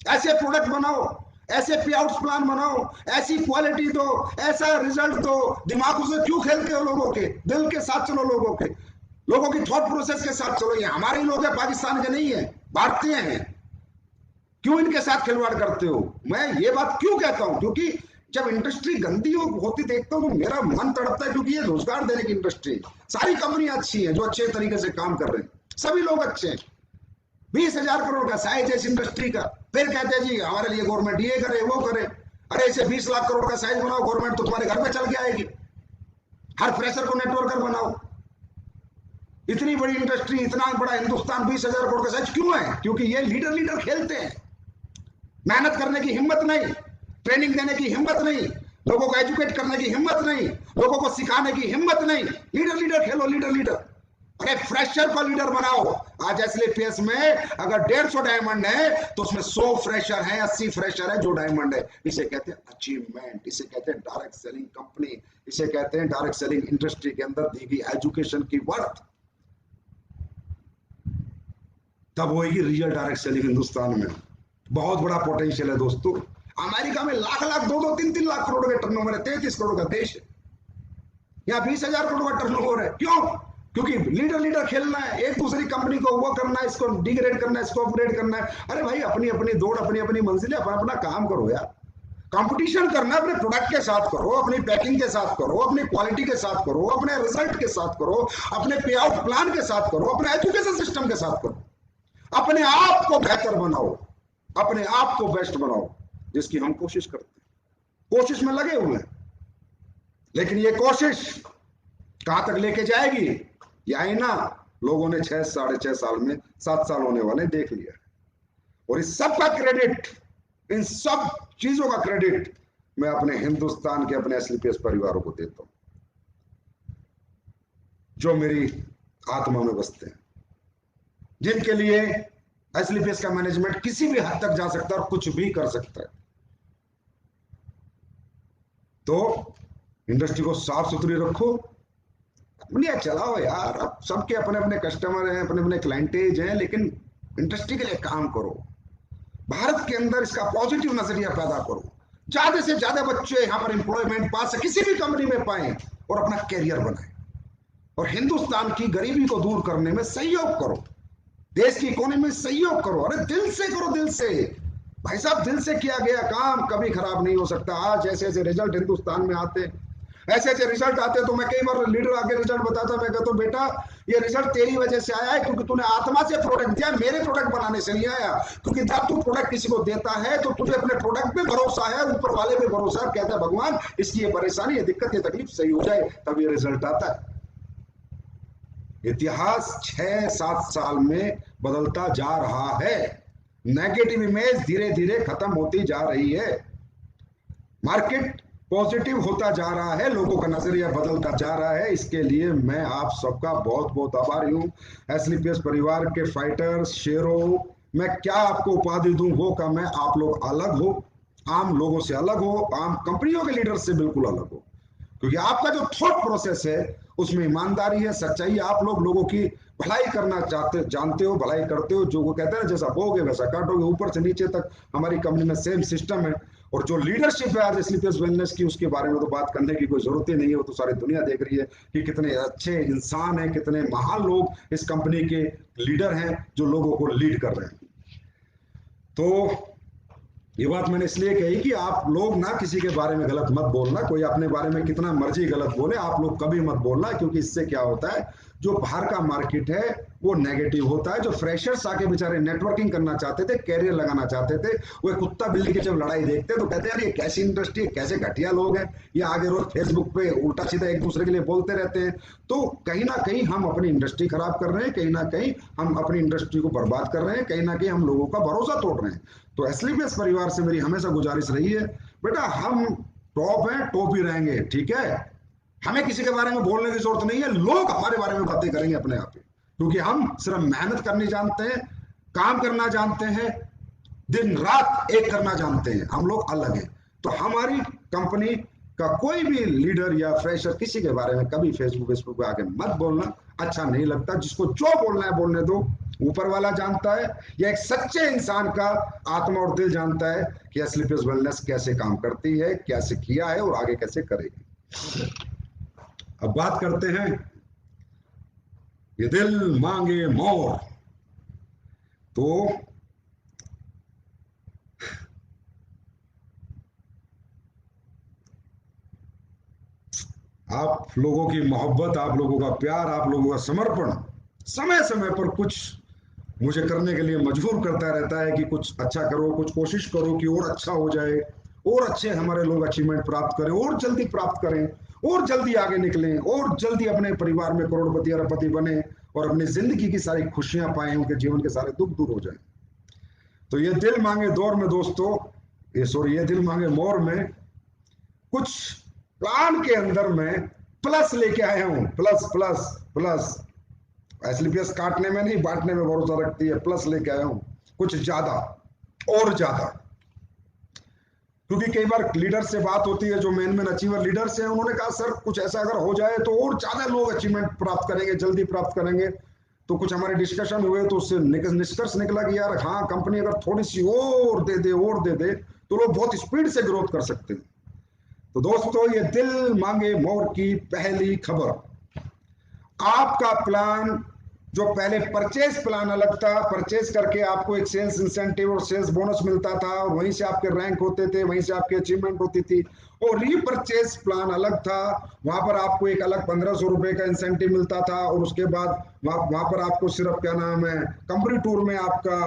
ऐसे प्रोडक्ट बनाओ, ऐसे पे आउट प्लान बनाओ, ऐसी क्वालिटी दो, ऐसा रिजल्ट दो। दिमागों से क्यों खेलते हो? लोगों के दिल के साथ चलो, लोगों की थॉट प्रोसेस के साथ चलो। ये हमारे ही लोग हैं, पाकिस्तान के नहीं है, भारतीय हैं। क्यों इनके साथ खिलवाड़ करते हो? मैं ये बात क्यों कहता हूं? क्योंकि जब इंडस्ट्री गंदी होती देखता हूं तो मेरा मन तड़पता है, क्योंकि ये रोजगार देने की इंडस्ट्री, सारी कंपनियां अच्छी हैं जो अच्छे तरीके से काम कर रहे हैं, सभी लोग अच्छे हैं। 20,000 करोड़ का साइज है इस इंडस्ट्री का, फिर कहते हैं जी हमारे लिए गवर्नमेंट ये करे वो करे। अरे इसे 20 लाख करोड़ का साइज बनाओ, गवर्नमेंट तो तुम्हारे घर में चल के आएगी। हर फ्रेशर को नेटवर्कर बनाओ। इतनी बड़ी इंडस्ट्री, इतना बड़ा हिंदुस्तान, 20,000 करोड़ का साइज क्यों है? क्योंकि ये लीडर खेलते हैं, मेहनत करने की हिम्मत नहीं, ट्रेनिंग देने की हिम्मत नहीं, लोगों को एजुकेट करने की हिम्मत नहीं, लोगों को सिखाने की हिम्मत नहीं। लीडर खेलो, लीडर। अरे फ्रेशर को लीडर बनाओ। आज एसलीपीएस में अगर 150 डायमंड है तो उसमें 100 फ्रेशर है, 80 फ्रेशर है जो डायमंड है। इसे कहते हैं अचीवमेंट, इसे कहते हैं डायरेक्ट सेलिंग कंपनी, इसे कहते हैं डायरेक्ट सेलिंग इंडस्ट्री के अंदर दी गई एजुकेशन की वर्थ। तब होगी रियल डायरेक्ट सेलिंग हिंदुस्तान में। बहुत बड़ा पोटेंशियल है दोस्तों। अमेरिका में लाख 2-2, 3-3 लाख करोड़ के टर्नओवर है, 33 करोड़ का देश है। यहाँ 20,000 करोड़ का टर्नओवर है। क्यों? क्योंकि लीडर खेलना है, एक दूसरी कंपनी को वो करना है, इसको डिग्रेड करना है, इसको अपग्रेड करना है। अरे भाई अपनी अपनी दौड़, अपनी अपनी मंजिल, अपना काम करो यार। कंपटीशन करना अपने प्रोडक्ट के साथ करो, अपनी पैकिंग के साथ करो, अपनी क्वालिटी के साथ करो, अपने रिजल्ट के साथ करो, अपने पे आउट प्लान के साथ करो, अपने एजुकेशन सिस्टम के साथ करो। अपने आप को बेहतर बनाओ, अपने आप को बेस्ट बनाओ, जिसकी हम कोशिश करते हैं, कोशिश में लगे हुए हैं। लेकिन ये कोशिश कहां तक लेके जाएगी, यही ना लोगों ने 6 साढ़े 6 साल में 7 साल होने वाले देख लिया। और इस सब का क्रेडिट, इन सब चीजों का क्रेडिट मैं अपने हिंदुस्तान के, अपने एसलीपीएस परिवारों को देता हूं, जो मेरी आत्मा में बसते हैं, जिनके लिए एसलीपीएस का मैनेजमेंट किसी भी हद तक जा सकता है और कुछ भी कर सकता है। तो इंडस्ट्री को साफ सुथरी रखो, अपनी चलाओ यार। अब सबके अपने अपने कस्टमर हैं, अपने अपने क्लाइंटेज हैं, लेकिन इंडस्ट्री के लिए काम करो। भारत के अंदर इसका पॉजिटिव नजरिया पैदा करो, ज्यादा से ज्यादा बच्चे यहाँ पर एम्प्लॉयमेंट पा सके, किसी भी कंपनी में पाए और अपना कैरियर बनाए, और हिंदुस्तान की गरीबी को दूर करने में सहयोग करो, देश की इकोनॉमी में सहयोग करो। अरे दिल से करो, दिल से भाई साहब, दिल से किया गया काम कभी खराब नहीं हो सकता। आज ऐसे ऐसे रिजल्ट हिंदुस्तान में आते, ऐसे ऐसे रिजल्ट आते, तो मैं कई बार लीडर आके रिजल्ट बताता, मैं कहता हूं बेटा ये रिजल्ट तेरी वजह से आया है, क्योंकि तूने आत्मा से प्रोडक्ट दिया, मेरे प्रोडक्ट बनाने से नहीं आया। क्योंकि जब तू प्रोडक्ट किसी को देता है तो तुझे अपने प्रोडक्ट पे भरोसा है, ऊपर वाले पे भरोसा है, कहता है भगवान इसकी ये परेशानी, ये दिक्कत, ये तकलीफ सही हो जाए, तब ये रिजल्ट आता है। इतिहास 6-7 साल में बदलता जा रहा है, नेगेटिव इमेज धीरे धीरे खत्म होती जा रही है, मार्केट पॉजिटिव होता जा रहा है, लोगों का नजरिया बदलता जा रहा है। इसके लिए मैं आप सबका बहुत बहुत आभारी हूं। एसलीपीएस परिवार के फाइटर्स, शेरों, मैं क्या आपको उपाधि दूं वो का मैं, आप लोग अलग हो, आम लोगों से अलग हो, आम कंपनियों के लीडर से बिल्कुल अलग हो, क्योंकि आपका जो थॉट प्रोसेस है उसमें ईमानदारी है, सच्चाई। आप लोगों की भलाई करना जानते हो, भलाई करते हो। जो वो कहते हैं जैसा बोगे वैसा काटोगे, ऊपर से नीचे तक हमारी कंपनी में सेम सिस्टम है। और जो लीडरशिप है आज एसलीपीएस वेलनेस की, उसके बारे में तो बात करने की कोई जरूरत ही नहीं है, वो तो सारी दुनिया देख रही है कि कितने अच्छे इंसान हैं, कितने महान लोग इस कंपनी के लीडर हैं जो लोगों को लीड कर रहे हैं। तो ये बात मैंने इसलिए कही कि आप लोग ना किसी के बारे में गलत मत बोलना, कोई अपने बारे में कितना मर्जी गलत बोले, आप लोग कभी मत बोलना, क्योंकि इससे क्या होता है, जो बाहर का मार्केट है वो नेगेटिव होता है। जो फ्रेशर्स आके बेचारे नेटवर्किंग करना चाहते थे, कैरियर लगाना चाहते थे, वो कुत्ता बिल्ली की जब लड़ाई देखते तो कहते हैं यार ये कैसी इंडस्ट्री है, कैसे घटिया लोग हैं, ये आगे रोज फेसबुक पे उल्टा सीधा एक दूसरे के लिए बोलते रहते हैं। तो कहीं ना कहीं हम अपनी इंडस्ट्री खराब कर रहे हैं, कहीं ना कहीं हम अपनी इंडस्ट्री को बर्बाद कर रहे हैं, कहीं ना कहीं हम लोगों का भरोसा तोड़ रहे हैं। तो एसलीपीएस परिवार से मेरी हमेशा गुजारिश रही है, बेटा हम टॉप हैं, टॉप ही रहेंगे, ठीक है। हमें किसी के बारे में बोलने की जरूरत नहीं है, लोग हमारे बारे में बातें करेंगे अपने आप ही, क्योंकि हम सिर्फ मेहनत करनी जानते हैं, काम करना जानते हैं, दिन रात एक करना जानते हैं, हम लोग अलग हैं। तो हमारी कंपनी का कोई भी लीडर या फ्रेशर किसी के बारे में कभी फेसबुक पे आके मत बोलना, अच्छा नहीं लगता। जिसको जो बोलना है बोलने दो, ऊपर वाला जानता है, या एक सच्चे इंसान का आत्मा और दिल जानता है कि एसलीपीएस वेलनेस कैसे काम करती है, कैसे किया है और आगे कैसे करेगी। अब बात करते हैं ये दिल मांगे मोर। तो आप लोगों की मोहब्बत, आप लोगों का प्यार, आप लोगों का समर्पण समय समय पर कुछ मुझे करने के लिए मजबूर करता रहता है कि कुछ अच्छा करो, कुछ कोशिश करो कि और अच्छा हो जाए, और अच्छे हमारे लोग अचीवमेंट प्राप्त करें, और जल्दी प्राप्त करें, और जल्दी आगे निकलें, और जल्दी अपने परिवार में करोड़पति अरबपति बने और अपनी जिंदगी की सारी खुशियां पाएं, उनके जीवन के सारे दुख दूर हो जाए। तो ये दिल मांगे दौर में दोस्तों, ये दिल मांगे मोर में कुछ प्लान के अंदर में प्लस लेके आया हूं। प्लस प्लस प्लस, एसलीपीएस काटने में नहीं बांटने में भरोसा रखती है, प्लस लेके आया हूं कुछ ज्यादा और ज्यादा। क्योंकि कई बार लीडर से बात होती है, जो मेन अचीवर लीडर्स हैं, उन्होंने कहा सर कुछ ऐसा अगर हो जाए तो और ज्यादा लोग अचीवमेंट प्राप्त करेंगे, जल्दी प्राप्त करेंगे। तो कुछ हमारे डिस्कशन हुए तो उससे निष्कर्ष निकला कि यार हाँ, कंपनी अगर थोड़ी सी और दे दे तो लोग बहुत स्पीड से ग्रोथ कर सकते हैं। तो दोस्तों, ये दिल मांगे मोर की पहली खबर। आपका प्लान, जो पहले परचेज प्लान अलग था, परचेज करके आपको एक सेल्स इंसेंटिव और सेल्स बोनस मिलता था, और वहीं से आपके रैंक होते थे, वहीं से आपकी अचीवमेंट होती थी। और रीपरचेज प्लान अलग था, वहां पर आपको एक अलग 1500 रुपए का इंसेंटिव मिलता था, और उसके बाद वहां पर आपको सिर्फ क्या नाम है, कंपनी टूर में आपका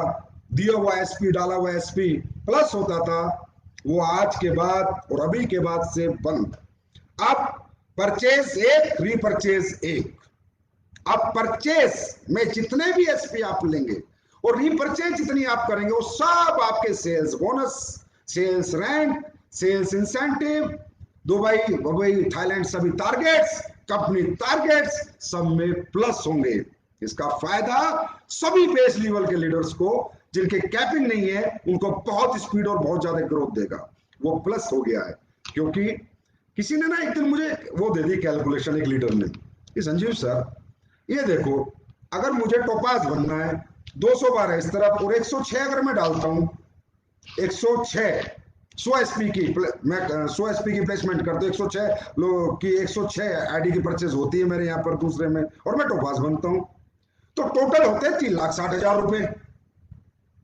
दिया हुआ एसपी, डाला हुआ एसपी प्लस होता था। वो आज के बाद और अभी के बाद से बंद। अब परचेज एक, रीपरचेज एक। अब परचेज में जितने भी एसपी आप लेंगे और रीपरचेज जितनी आप करेंगे, वो सब आपके sales bonus, sales rank, sales incentive, Dubai Thailand सभी टारगेट्स, कंपनी टारगेट्स सब में प्लस होंगे। इसका फायदा सभी बेस लेवल के लीडर्स को, जिनके कैपिंग नहीं है, उनको बहुत स्पीड और बहुत ज्यादा ग्रोथ देगा। वो प्लस हो गया है। क्योंकि किसी ने ना एक दिन मुझे वो दे दी कैलकुलेशन, एक लीडर ने कि संजीव सर ये देखो, अगर मुझे टोपाज बनना है 212 इस तरफ और 106 अगर मैं डालता हूं, 106 100 एसपी की, मैं 100 एसपी की प्लेसमेंट करता हूं, 106 लोग की 106 आईडी की परचेज होती है मेरे यहाँ पर दूसरे में, और मैं टोपाज बनता हूं, तो टोटल होते हैं 3,60,000 रुपए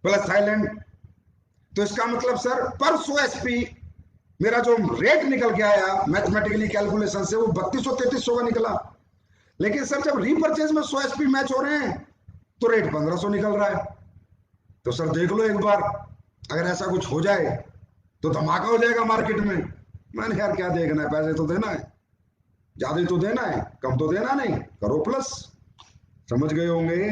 प्लस थाईलैंड। तो इसका मतलब सर पर 100 एसपी मेरा जो रेट निकल के आया मैथमेटिकली कैलकुलेशन से, वो 3200-3300 का निकला। लेकिन सर जब रीपरचेज में 100 एसपी मैच हो रहे हैं तो रेट 1500 निकल रहा है। तो सर देख लो एक बार, अगर ऐसा कुछ हो जाए तो धमाका हो जाएगा मार्केट में। मैंने यार क्या देखना है, पैसे तो देना है, ज्यादा तो देना है, कम तो देना नहीं, करो प्लस। समझ गए होंगे।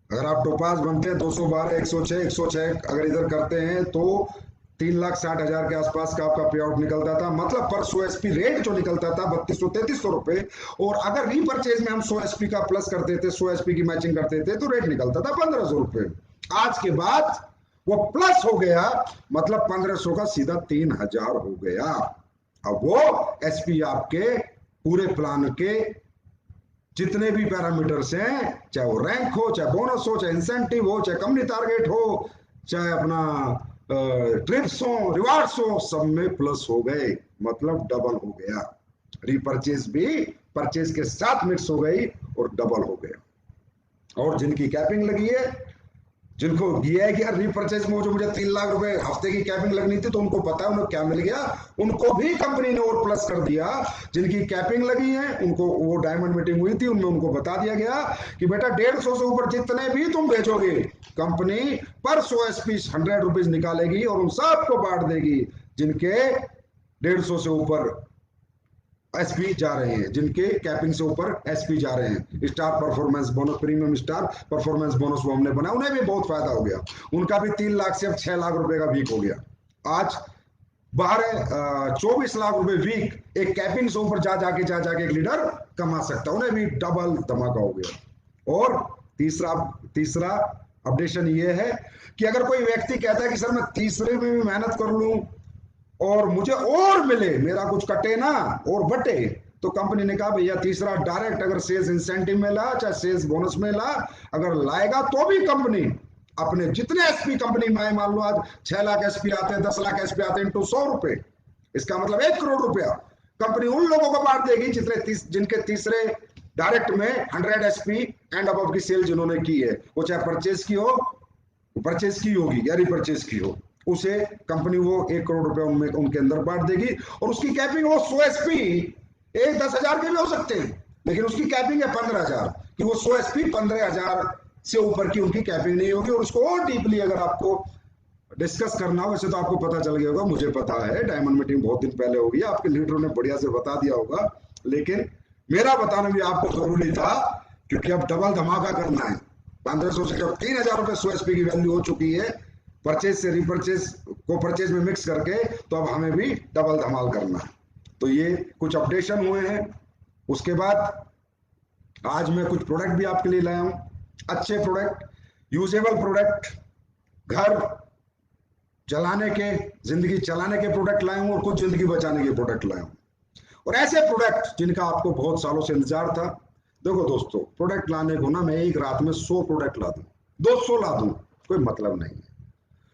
अगर आप टोपाज बनते हैं 212, 106 अगर इधर करते हैं तो 3,60,000 के आसपास का आपका पे आउट निकलता था। मतलब पर 100 एसपी रेट जो निकलता था 3200-3300 रुपए, और अगर रीपरचेज में हम 100 एसपी का प्लस करते थे, 100 एसपी की मैचिंग करते थे, तो रेट निकलता था 1500 रुपए। आज के बाद वो प्लस हो गया, मतलब 1500 का सीधा 3,000 हो गया। अब वो एसपी आपके पूरे प्लान के जितने भी पैरामीटर्स हैं, चाहे वो रैंक हो, चाहे बोनस हो, चाहे इंसेंटिव हो, चाहे कंपनी टारगेट हो, चाहे अपना ट्रिप्स हो, रिवार्ड्स हो, सब में प्लस हो गए, मतलब डबल हो गया। रीपरचेज भी परचेज के साथ मिक्स हो गई और डबल हो गया। और जिनकी कैपिंग लगी है जिनको ये है कि यार रीपर्चेज में जो मुझे 3 लाख रुपए हफ्ते की कैपिंग लगनी थी, तो उनको पता है उन्हें क्या मिल गया, उनको भी कंपनी ने और प्लस कर दिया। जिनकी कैपिंग लगी है उनको, वो डायमंड मीटिंग हुई थी उनमें उनको बता दिया गया कि बेटा 150 से ऊपर जितने भी तुम बेचोगे, कंपनी पर 100 SP 100 रुपीज निकालेगी और उन सबको बांट देगी जिनके 150 से ऊपर एसपी जा रहे हैं, जिनके कैपिंग से ऊपर एसपी जा रहे हैं। Star performance bonus, premium star performance bonus वो हमने बनाया, उन्हें भी बहुत फायदा हो गया। उनका भी 3 लाख से अब 6 लाख रुपए का वीक हो गया। आज बाहर 24 लाख रुपए वीक एक कैपिंग से ऊपर जा जाके एक लीडर कमा सकता है, उन्हें भी डबल धमाका हो गया। और तीसरा तीसरा अपडेशन ये है कि अगर कोई व्यक्ति कहता है कि सर मैं तीसरे में भी मेहनत कर लूं और मुझे और मिले, मेरा कुछ कटे ना और बटे, तो कंपनी ने कहा भैया तीसरा डायरेक्ट अगर सेल्स इंसेंटिव में ला चाहे सेल्स बोनस में ला, अगर लाएगा तो भी कंपनी अपने जितने एसपी कंपनी में, मान लो आज 6 लाख एसपी आते हैं, 10 लाख एसपी आते हैं, इंटू 100 रुपए, इसका मतलब 1 करोड़ रुपया कंपनी उन लोगों को बांट देगी जिनके तीसरे डायरेक्ट में 100 एसपी एंड अबव की सेल जिन्होंने की है, वो चाहे परचेज की हो, परचेज की होगी या रिपरचेज की हो, उसे कंपनी वो 1 करोड़ रुपए उनमें उनके अंदर बांट देगी। और उसकी कैपिंग वो 100 एसपी, एक 10,000 के भी हो सकते हैं, लेकिन उसकी कैपिंग है 15,000 कि वो 100 एसपी 15,000 से ऊपर की उनकी कैपिंग नहीं होगी। और उसको और डीपली अगर आपको डिस्कस करना हो, वैसे तो आपको पता चल गया होगा, मुझे पता है, डायमंड मीटिंग बहुत दिन पहले होगी, आपके लीडरों ने बढ़िया से बता दिया होगा, लेकिन मेरा बताना भी आपको जरूरी था क्योंकि अब डबल धमाका करना है। 1500 से जब 3,000 रुपए 100 एसपी की वैल्यू हो चुकी है परचेज से रिपरचेज को परचेज में मिक्स करके, तो अब हमें भी डबल धमाल करना है। तो ये कुछ अपडेशन हुए हैं। उसके बाद आज मैं कुछ प्रोडक्ट भी आपके लिए लाया हूं, अच्छे प्रोडक्ट, यूजेबल प्रोडक्ट, घर चलाने के, जिंदगी चलाने के प्रोडक्ट लाया हूं और कुछ जिंदगी बचाने के प्रोडक्ट लाया हूं, और ऐसे प्रोडक्ट जिनका आपको बहुत सालों से इंतजार था। देखो दोस्तों, प्रोडक्ट लाने को ना मैं एक रात में 100 प्रोडक्ट ला दूं, 200 ला दूं, कोई मतलब नहीं है,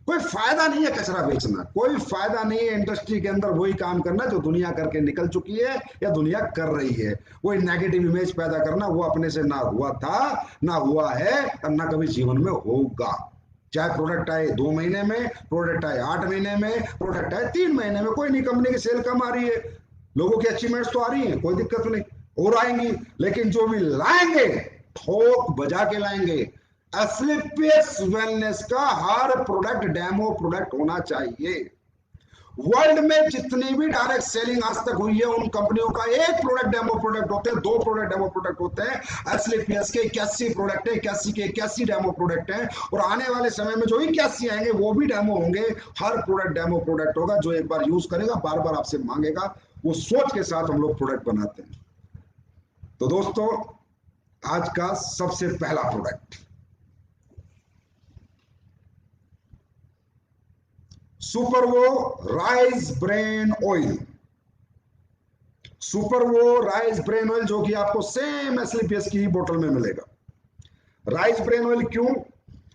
कोई फायदा नहीं है कचरा बेचना, कोई फायदा नहीं है इंडस्ट्री के अंदर वही काम करना जो दुनिया करके निकल चुकी है या दुनिया कर रही है। वही नेगेटिव इमेज पैदा करना, वो अपने से ना हुआ था, ना हुआ है और ना कभी जीवन में होगा। चाहे प्रोडक्ट आए 2 महीने में, प्रोडक्ट आए 8 महीने में, प्रोडक्ट आए 3 महीने में, कोई नहीं, कंपनी की सेल कम आ रही है, लोगों की अचीवमेंट्स तो आ रही है, कोई दिक्कत नहीं, और आएंगी, लेकिन जो भी लाएंगे ठोक बजा के लाएंगे। एस्क्लेपियस वेलनेस का हर प्रोडक्ट डेमो प्रोडक्ट होना चाहिए। वर्ल्ड में जितनी भी डायरेक्ट सेलिंग आज तक हुई है उन कंपनियों का एक प्रोडक्ट डेमो प्रोडक्ट होते हैं, 2 प्रोडक्ट डेमो प्रोडक्ट होते हैं। एस्क्लेपियस के 81 प्रोडक्ट है, 81 के 81 डेमो प्रोडक्ट है, और आने वाले समय में जो 81 आएंगे वो भी डेमो होंगे। हर प्रोडक्ट डेमो प्रोडक्ट होगा, जो एक बार यूज करेगा बार बार आपसे मांगेगा, वो सोच के साथ हम लोग प्रोडक्ट बनाते हैं। तो दोस्तों, आज का सबसे पहला प्रोडक्ट सुपरवो राइस ब्रेन ऑयल। सुपरवो राइस ब्रेन ऑयल जो कि आपको सेम एस्क्लेपियस की ही बोतल में मिलेगा। राइस ब्रेन ऑयल क्यों?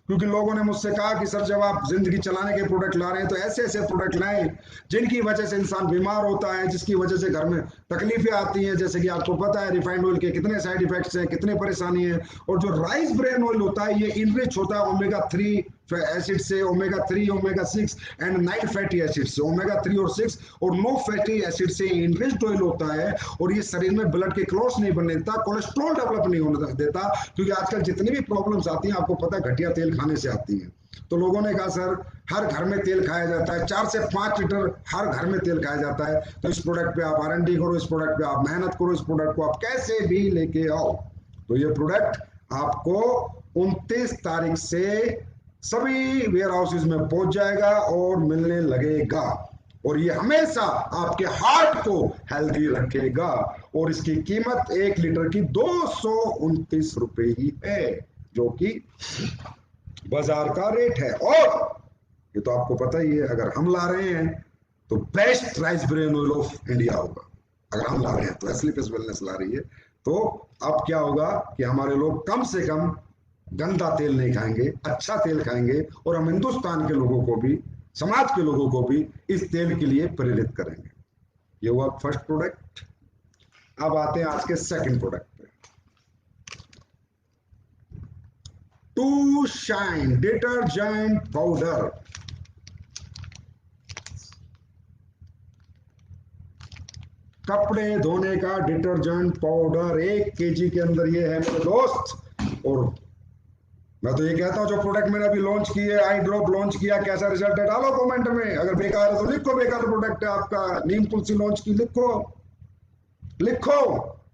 क्योंकि लोगों ने मुझसे कहा कि सर जब आप जिंदगी चलाने के प्रोडक्ट ला रहे हैं तो ऐसे ऐसे प्रोडक्ट लाएं जिनकी वजह से इंसान बीमार होता है, जिसकी वजह से घर में तकलीफें आती हैं। जैसे कि आपको पता है रिफाइंड ऑयल के कितने साइड इफेक्ट्स हैं, कितने परेशानी है। और जो राइस ब्रेन ऑयल होता है ये इनरिच होता है ओमेगा 3 एसिड से, omega 3, omega 6 and 9 fatty acid से, ओमेगा 3 और 6 और नो फैटी एसिड से इनरिच्ड ऑयल होता है। और ये शरीर में ब्लड के क्लॉट्स नहीं बनने देता, कोलेस्ट्रॉल डेवलप नहीं होने देता, क्योंकि आजकल जितनी भी प्रॉब्लम्स आती हैं आपको पता है घटिया तेल खाने से आती हैं। तो लोगों ने कहा सर हर घर में तेल खाया जाता है, 4 से 5 लीटर हर घर में तेल खाया जाता है, तो इस प्रोडक्ट पे आप R&D करो, इस प्रोडक्ट पे आप मेहनत करो, इस प्रोडक्ट को आप कैसे भी लेके आओ। तो ये प्रोडक्ट आपको 29 तारीख से सभी वेयर हाउसेज में पहुंच जाएगा और मिलने लगेगा, और ये हमेशा आपके हार्ट को हेल्दी रखेगा। और इसकी कीमत 1 लीटर की 229 रुपए ही है, जो कि बाजार का रेट है। और ये तो आपको पता ही है, अगर हम ला रहे हैं तो best rice bran oil of India होगा। अगर हम ला रहे हैं तो एस्क्लेपियस वेलनेस ला रही है, तो अब क्या होगा कि हमारे लोग कम से कम गंदा तेल नहीं खाएंगे, अच्छा तेल खाएंगे, और हम हिंदुस्तान के लोगों को भी, समाज के लोगों को भी इस तेल के लिए प्रेरित करेंगे। ये हुआ फर्स्ट प्रोडक्ट। अब आते हैं आज के सेकंड प्रोडक्ट पे। टू शाइन डिटर्जेंट पाउडर, कपड़े धोने का डिटर्जेंट पाउडर 1 केजी के अंदर ये है मेरे दोस्त। और मैं तो ये कहता हूं जो प्रोडक्ट मैंने अभी लॉन्च किए, आई ड्रॉप लॉन्च किया, कैसा रिजल्ट है डालो कमेंट में। अगर बेकार है तो लिखो बेकार प्रोडक्ट है आपका। नीम तुलसी लॉन्च की, लिखो लिखो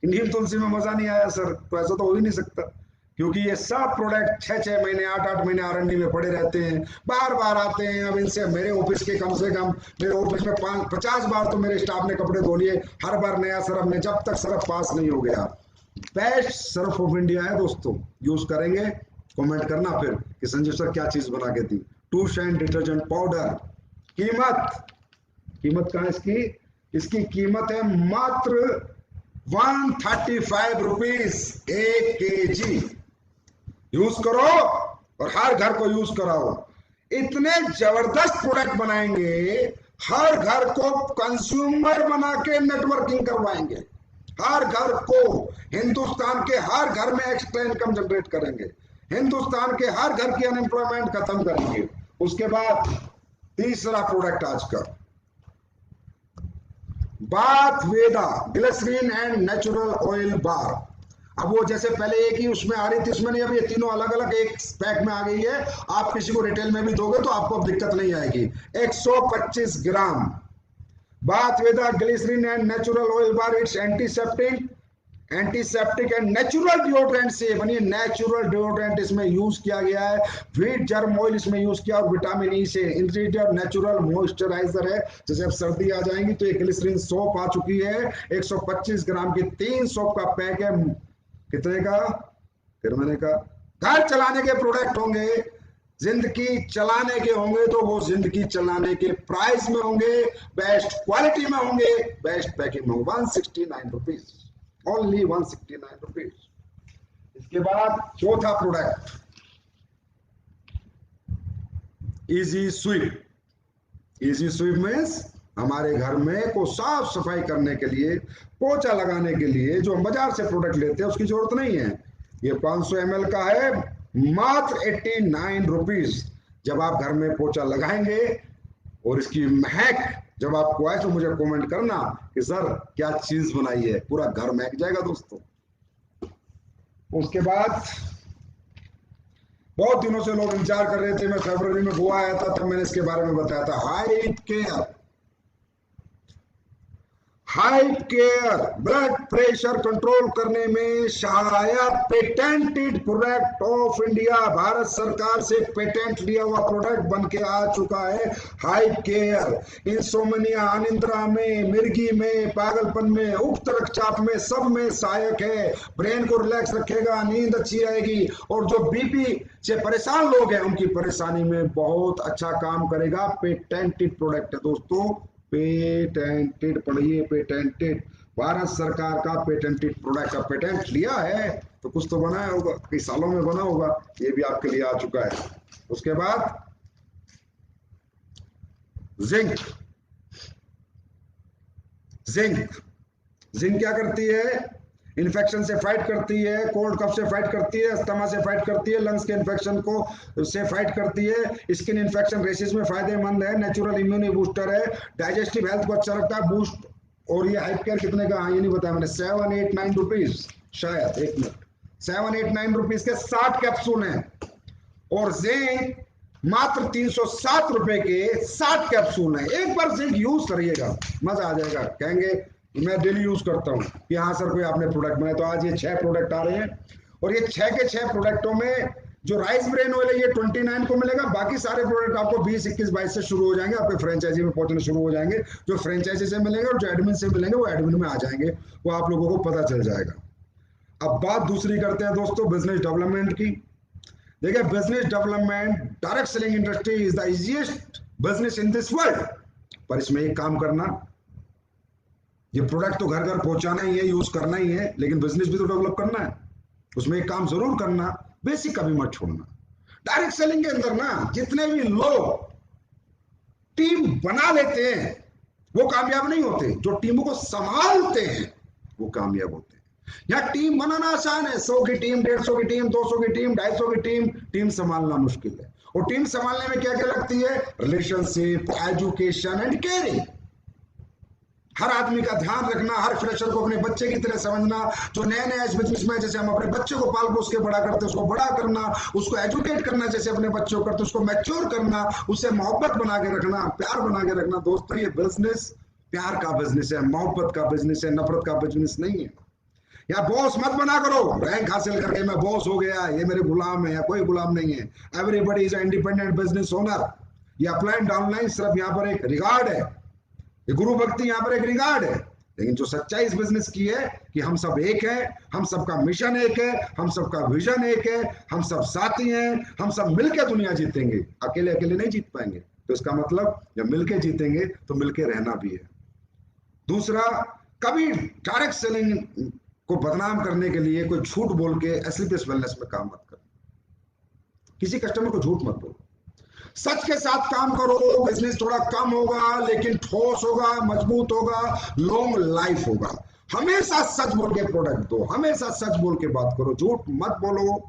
नीम तुलसी में मजा नहीं आया सर, तो ऐसा तो हो ही नहीं सकता, क्योंकि ये सब प्रोडक्ट 6-6 महीने 8-8 महीने R&D में पड़े रहते हैं, बार बार आते हैं। अब इनसे मेरे ऑफिस के कम से कम, मेरे ऑफिस में 50 बार तो मेरे स्टाफ ने कपड़े धो लिए, हर बार नया सरफ में, जब तक सरफ पास नहीं हो गया। बेस्ट सरफ ऑफ इंडिया है दोस्तों, यूज करेंगे कमेंट करना फिर कि संजीव सर क्या चीज बना के दी। टू शाइन डिटर्जेंट पाउडर, कीमत कहां इसकी? इसकी कीमत है मात्र 135 रुपीज 1 केजी। यूज करो और हर घर को यूज कराओ। इतने जबरदस्त प्रोडक्ट बनाएंगे, हर घर को कंज्यूमर बना के नेटवर्किंग करवाएंगे, हर घर को, हिंदुस्तान के हर घर में एक्स्ट्रा इनकम जनरेट करेंगे, हिंदुस्तान के हर घर की अनएम्प्लॉयमेंट खत्म करेंगे। उसके बाद तीसरा प्रोडक्ट आज का, bath Veda glycerine and natural oil bar. अब वो जैसे पहले एक ही उसमें आ रही थी, उसमें नहीं, अब ये तीनों अलग अलग एक पैक में आ गई है। आप किसी को रिटेल में भी दोगे तो आपको अब दिक्कत नहीं आएगी। 125 gram bath Veda glycerine and natural oil bar. It's antiseptic and natural deodorant से बनी, नेचुरल डिओड्रेंट इसमें यूज किया गया है, व्हीट जर्म ऑयल इसमें यूज किया और विटामिन ई से इंग्रेडिएंट नेचुरल मॉइस्चराइजर है। जैसे अब सर्दी आ जाएंगी तो एक ग्लिसरीन सोप आ चुकी है, 125 ग्राम की 3 सोप का पैक है। कितने का? फिर मैंने कहा घर चलाने के प्रोडक्ट होंगे, जिंदगी चलाने के होंगे तो वो जिंदगी चलाने के प्राइस में होंगे, बेस्ट क्वालिटी में होंगे, बेस्ट पैकिंग में होंगे। 169 रुपीज, ओनली 169 रुपीज। इसके बाद चौथा product, easy sweep. Easy sweep means हमारे घर में को साफ सफाई करने के लिए, पोछा लगाने के लिए जो हम बाजार से प्रोडक्ट लेते हैं उसकी जरूरत नहीं है। ये 500 ml का है, मात्र 89 रुपीज। जब आप घर में पोछा लगाएंगे और इसकी महक जब आपको आए तो मुझे कमेंट करना कि सर क्या चीज बनाई है, पूरा घर महक जाएगा दोस्तों। उसके बाद बहुत दिनों से लोग इंतजार कर रहे थे, मैं फरवरी में गोवा आया था तब मैंने इसके बारे में बताया था। Hype care, hype care blood pressure control करने में सहायक patented product of India, Bharat सरकार से पेटेंट लिया हुआ प्रोडक्ट बन के आ चुका है। हाइप केयर इंसोमनिया, अनिद्रा में, मिर्गी में, पागलपन में, उक्त रक्तचाप में, सब में सहायक है। ब्रेन को रिलैक्स रखेगा, नींद अच्छी आएगी, और जो बीपी से परेशान लोग हैं उनकी परेशानी में बहुत अच्छा काम करेगा। पेटेंटेड प्रोडक्ट है दोस्तों, पेटेंटेड, पढ़िए पेटेंटेड, भारत सरकार का पेटेंटेड प्रोडक्ट का पेटेंट लिया है तो कुछ तो बनाया होगा, कई सालों में बना होगा, ये भी आपके लिए आ चुका है। उसके बाद जिंक। जिंक जिंक क्या करती है? इन्फेक्शन से फाइट करती है, कोल्ड कफ से फाइट करती है, अस्थमा से फाइट करती है, लंग्स के इन्फेक्शन को से फाइट करती है, स्किन इन्फेक्शन रेसिस में फायदेमंद है, नेचुरल इम्यूनिटी बूस्टर है, डाइजेस्टिव हेल्थ को अच्छा रखता है, बूस्ट। और ये हाइप केयर कितने का? ये नहीं बताया मैंने, 789 रुपीज, शायद 1 मिनट, 789 रुपीज के 60 कैप्सूल हैं। और जिंक मात्र 307 रुपए के 60 कैप्सूल हैं। एक बार जिंक यूज करिएगा, मजा आ जाएगा, कहेंगे मैं डेली यूज करता हूँ कि हाँ सर कोई आपने प्रोडक्ट बनाया। तो आज ये 6 प्रोडक्ट आ रहे हैं और ये 6 के 6 प्रोडक्टों में जो राइस ब्रेन ऑयल है ये 29 को मिलेगा, बाकी सारे प्रोडक्ट आपको 20, 21, 22 से शुरू हो जाएंगे, आपके फ्रेंचाइजी में पहुंचने शुरू हो जाएंगे। जो फ्रेंचाइजी से मिलेंगे और जो एडमिन से मिलेंगे वो एडमिन में आ जाएंगे, वो आप लोगों को पता चल जाएगा। अब बात दूसरी करते हैं दोस्तों बिजनेस डेवलपमेंट की। देखिए business development, direct selling industry is the easiest business in this world. पर इसमें एक काम करना, ये प्रोडक्ट तो घर घर पहुंचाना ही है, यूज करना ही है, लेकिन बिजनेस भी तो डेवलप करना है। उसमें एक काम जरूर करना, बेसिक कभी मत छोड़ना। डायरेक्ट सेलिंग के अंदर ना जितने भी लोग टीम बना लेते हैं वो कामयाब नहीं होते, जो टीमों को संभालते हैं वो कामयाब होते हैं। यहाँ टीम बनाना आसान है, 100 की टीम, 150 की टीम, 200 की टीम, 250 की टीम, टीम संभालना मुश्किल है। और टीम संभालने में क्या क्या लगती है? Relationship, education and caring. हर आदमी का ध्यान रखना, हर फ्रेशर को अपने बच्चे की तरह समझना, जो नए नए इस बिजनेस में, जैसे हम अपने बच्चे को पाल पोस के बड़ा करते हैं, उसको बड़ा करना, उसको एजुकेट करना, जैसे अपने बच्चों को करते, उसको मैच्योर करना, उससे मोहब्बत बना के रखना, प्यार बना के रखना। दोस्तों, ये बिजनेस प्यार का बिजनेस है, मोहब्बत का बिजनेस है, नफरत का बिजनेस नहीं है। या बॉस मत बना करो, रैंक हासिल करके मैं बॉस हो गया, ये मेरे गुलाम है, या कोई गुलाम नहीं है। Everybody is independent business owner. ये अपलाइन डाउनलाइन सिर्फ यहाँ पर एक रिगार्ड है, ये गुरु भक्ति यहाँ पर एक रिगार्ड है। लेकिन जो सच्चाई इस बिजनेस की है कि हम सब एक है, हम सबका मिशन एक है, हम सबका विजन एक है, हम सब साथी हैं, हम सब मिलकर दुनिया जीतेंगे। अकेले अकेले नहीं जीत पाएंगे। तो इसका मतलब जब मिलके जीतेंगे तो मिलके रहना भी है। दूसरा, कभी डायरेक्ट सेलिंग को बदनाम करने के लिए कोई झूठ बोल के एसलीपीएस वेलनेस में काम मत करो। किसी कस्टमर को झूठ मत बोलो, सच के साथ काम करो। बिजनेस थोड़ा कम होगा लेकिन ठोस होगा, मजबूत होगा, लॉन्ग लाइफ होगा। हमेशा सच बोल के प्रोडक्ट दो, हमेशा सच बोल के बात करो, झूठ मत बोलो।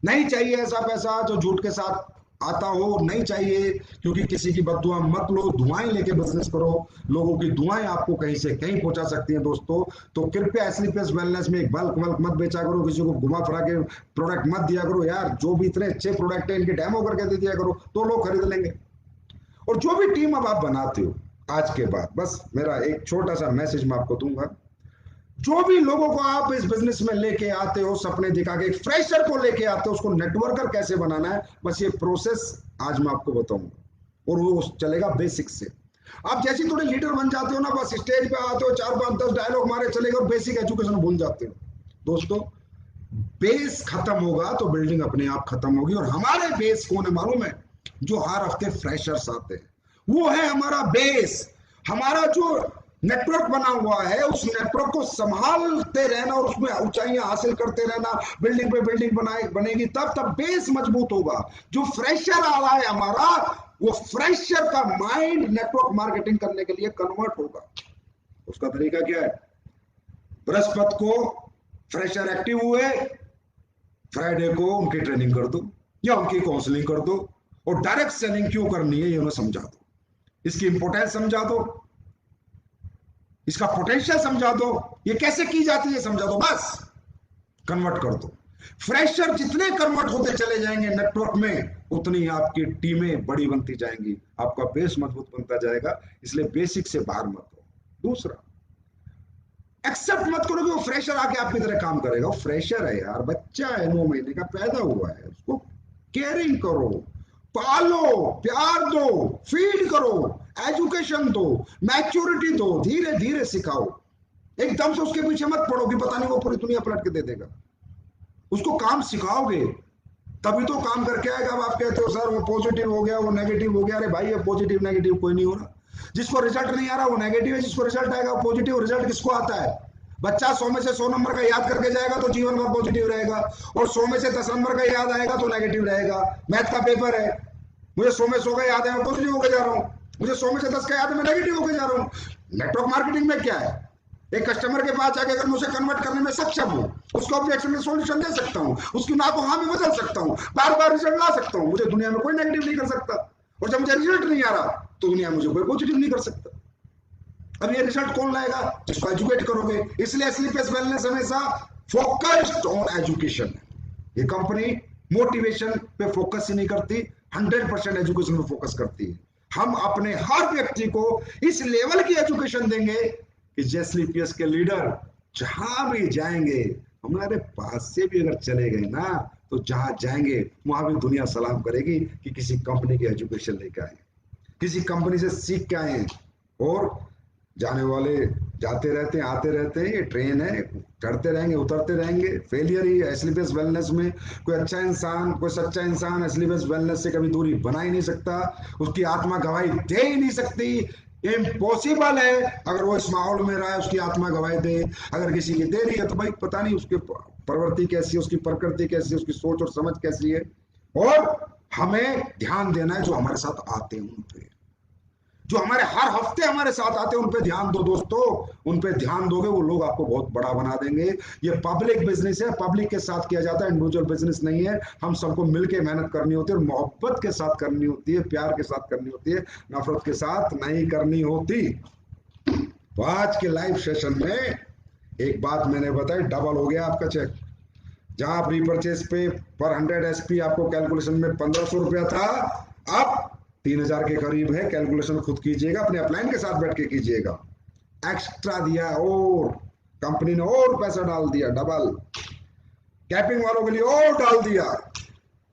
नहीं चाहिए ऐसा पैसा जो झूठ के साथ आता हो, नहीं चाहिए, क्योंकि किसी की बददुआ मत लो, दुआएं लेके बिजनेस करो। लोगों की दुआएं आपको कहीं से कहीं पहुंचा सकती हैं दोस्तों। तो कृपया एसलीपीएस वेलनेस में एक बल्क वल्क मत बेचा करो, किसी को घुमा फिरा के प्रोडक्ट मत दिया करो यार। जो भी इतने अच्छे प्रोडक्ट है इनके डेमो करके दे दिया करो तो लोग खरीद लेंगे। और जो भी टीम अब आप बनाते हो आज के बाद, बस मेरा एक छोटा सा मैसेज मैं आपको दूंगा, जो भी लोगों को आप इस बिजनेस में लेके आते हो, सपने दिखा के, एक फ्रेशर को लेके आते हो, उसको नेटवर्कर कैसे बनाना है, बस ये प्रोसेस आज मैं आपको बताऊंगा। और वो चलेगा बेसिक से। आप जैसे थोड़े लीडर बन जाते हो ना, बस स्टेज पे आते हो, 4 5 10 डायलॉग मारे चलेगा और बेसिक एजुकेशन भूल जाते हो। दोस्तों, बेस खत्म होगा तो बिल्डिंग अपने आप खत्म होगी। और हमारे बेस कौन है मालूम है? जो हर हफ्ते फ्रेशर्स आते हैं, वो है हमारा बेस। हमारा जो नेटवर्क बना हुआ है, उस नेटवर्क को संभालते रहना और उसमें ऊंचाइयां हासिल करते रहना, बिल्डिंग पे बिल्डिंग बनेगी, तब तब बेस मजबूत होगा। जो फ्रेशर आ रहा है हमारा, वो फ्रेशर का माइंड नेटवर्क मार्केटिंग करने के लिए कन्वर्ट होगा। उसका तरीका क्या है? बृहस्पति को फ्रेशर एक्टिव हुए, फ्राइडे को उनकी ट्रेनिंग कर दो या उनकी काउंसलिंग कर दो, और डायरेक्ट सेलिंग क्यों करनी है ये उन्हें समझा दो, इसकी इंपोर्टेंस समझा दो, इसका पोटेंशियल समझा दो, ये कैसे की जाती है समझा दो, बस कन्वर्ट कर दो। फ्रेशर जितने कन्वर्ट होते चले जाएंगे नेटवर्क में, उतनी आपकी टीमें बड़ी बनती जाएंगी, आपका बेस मजबूत बनता जाएगा। इसलिए बेसिक से बाहर मत हो। दूसरा, एक्सेप्ट मत करो कि वो फ्रेशर आके आपकी तरह काम करेगा। वो फ्रेशर है यार, बच्चा है, 9 महीने का पैदा हुआ है, उसको केयरिंग करो, पालो, प्यार दो, फीड करो, एजुकेशन दो, मैच्योरिटी दो, धीरे धीरे सिखाओ। एकदम से उसके पीछे मत पड़ो कि पता नहीं वो पूरी दुनिया पलट के दे देगा। उसको काम सिखाओगे तभी तो काम करके आएगा। अब आप कहते हो सर वो पॉजिटिव हो गया, वो नेगेटिव हो गया। अरे भाई, ये पॉजिटिव नेगेटिव कोई नहीं हो रहा। जिसको रिजल्ट नहीं आ रहा वो नेगेटिव है, जिसको रिजल्ट आएगा वो पॉजिटिव। रिजल्ट किसको आता है? बच्चा 100 में से 100 नंबर का याद करके जाएगा तो जीवन भर पॉजिटिव रहेगा, और 100 में से 10 नंबर का याद आएगा तो नेगेटिव रहेगा। मैथ का पेपर है, मुझे 100 में 100 का याद है, मैं पॉजिटिव होकर जा रहा हूँ। मुझे 100 में से 10 का याद है, मैं नेगेटिव होकर जा रहा हूँ। नेटवर्क मार्केटिंग में क्या है? एक कस्टमर के पास जाके अगर मैं उसे कन्वर्ट करने में सक्षम हूँ, उसको ऑब्जेक्शन में सॉल्यूशन दे सकता हूँ, उसकी ना को हाँ में बदल सकता हूँ, बार बार रिजल्ट ला सकता हूँ, मुझे दुनिया में कोई नेगेटिव नहीं कर सकता। और जब मुझे रिजल्ट नहीं आ रहा तो दुनिया मुझे कोई पॉजिटिव नहीं कर सकता। अब ये रिजल्ट कौन लाएगा? जिसको एजुकेट करोगे। इसलिए एसलीपीएस वेलनेस हमेशा फोकस्ड ऑन एजुकेशन। ये कंपनी मोटिवेशन पे फोकस ही नहीं करती, 100% एजुकेशन पे फोकस करती है। हम अपने हर व्यक्ति को इस लेवल की एजुकेशन देंगे कि एसलीपीएस के लीडर जहां भी जाएंगे, हमारे पास से भी अगर चले गए ना, तो जहां जाएंगे वहां भी दुनिया सलाम करेगी कि किसी कंपनी की एजुकेशन लेकर आए, किसी कंपनी से सीख के आए। और जाने वाले जाते रहते हैं, आते रहते हैं, ये ट्रेन है, चढ़ते रहेंगे, उतरते रहेंगे। फेलियर ही है एसलीपीएस वेलनेस में। कोई अच्छा इंसान, कोई सच्चा इंसान एसलीपीएस वेलनेस से कभी दूरी बना ही नहीं सकता, उसकी आत्मा गवाही दे ही नहीं सकती। इम्पॉसिबल है। अगर वो इस माहौल में रहा है, उसकी आत्मा गवाही दे। अगर किसी की दे रही है तो भाई पता नहीं उसकी प्रवृत्ति कैसी है, उसकी प्रकृति कैसी है, उसकी सोच और समझ कैसी है। और हमें ध्यान देना है जो हमारे साथ आते हैं उन पे। जो हमारे हर हफ्ते हमारे साथ आते हैं, उन पे ध्यान दो दोस्तों, उन पे ध्यान दोगे वो लोग आपको बहुत बड़ा बना देंगे। ये पब्लिक बिजनेस है, पब्लिक के साथ किया जाता है, इंडिविजुअल बिजनेस नहीं है। हम सबको मिलकर मेहनत करनी होती है, और मोहब्बत के साथ करनी होती है, प्यार के साथ करनी होती है, नफरत के साथ नहीं करनी होती। तो आज के लाइव सेशन में एक बात मैंने बताई, डबल हो गया आपका चेक। जहां आप रीपर्चेज पे पर 100 एसपी आपको कैलकुलेशन में 1500 रुपया था, अब 3000 के करीब है। कैलकुलेशन खुद कीजिएगा, अपने अपलाइन के साथ बैठ के कीजिएगा। एक्स्ट्रा दिया और कंपनी ने और पैसा डाल दिया, डबल कैपिंग वालों के लिए और डाल दिया।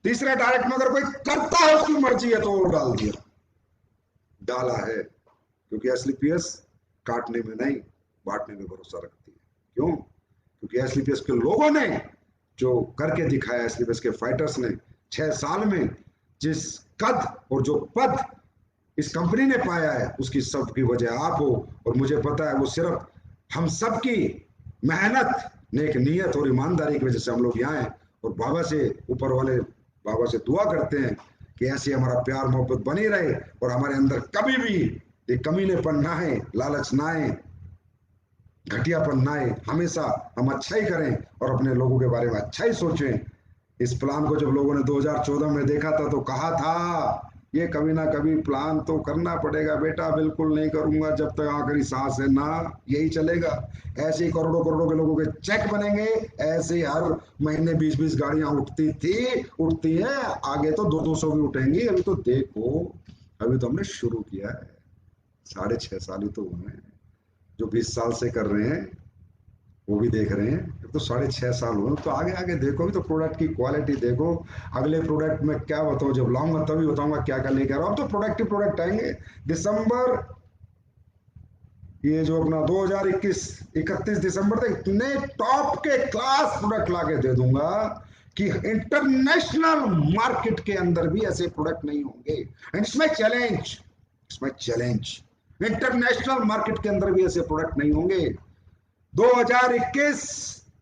तीसरा डायरेक्ट में अगर कोई करता है, उसकी मर्जी है, तो और डाल दिया, डाला है। क्योंकि एसलीपीएस काटने में नहीं, बांटने में भरोसा रखती है। क्यों? क्योंकि एसलीपीएस के लोगों ने जो करके दिखाया, एसलीपीएस के फाइटर्स ने 6 साल में जिस कद और जो पद इस कंपनी ने पाया है, उसकी सबकी वजह आप हो। और मुझे पता है वो सिर्फ हम सबकी मेहनत, नेक नीयत और ईमानदारी की वजह से हम लोग यहाँ हैं। और बाबा से, ऊपर वाले बाबा से दुआ करते हैं कि ऐसे हमारा प्यार मोहब्बत बनी रहे, और हमारे अंदर कभी भी ये कमीनेपन ना आए, लालच ना आए, घटियापन ना आए। हमेशा हम अच्छा ही करें और अपने लोगों के बारे में अच्छा ही सोचें। इस प्लान को जब लोगों ने 2014 में देखा था, तो कहा था ये कभी ना कभी प्लान तो करना पड़ेगा बेटा, बिल्कुल नहीं करूंगा जब तक आखिरी सांस है ना, यही चलेगा। ऐसे ही करोड़ों करोड़ों के लोगों के चेक बनेंगे, ऐसे ही हर महीने 20-20 गाड़ियां उठती थी, उठती है, आगे तो 200-200 भी उठेंगी। अभी तो देखो, अभी तो हमने शुरू किया है, 6.5 साल ही तो हुए हैं। जो 20 साल से कर रहे हैं वो भी देख रहे हैं, अब तो 6.5 साल हुए, तो आगे आगे देखो। अभी तो प्रोडक्ट की क्वालिटी देखो। अगले प्रोडक्ट में क्या बताऊं, जब लाऊंगा तभी बताऊंगा क्या क्या लेकर आओ। अब तो प्रोडक्ट ही प्रोडक्ट आएंगे। दिसंबर, ये जो अपना 2021 31 दिसंबर तक इतने टॉप के क्लास प्रोडक्ट लाके दे दूंगा कि इंटरनेशनल मार्केट के अंदर भी ऐसे प्रोडक्ट नहीं होंगे। एंड इसमें चैलेंज, इसमें चैलेंज, इंटरनेशनल मार्केट के अंदर भी ऐसे प्रोडक्ट नहीं होंगे। 2021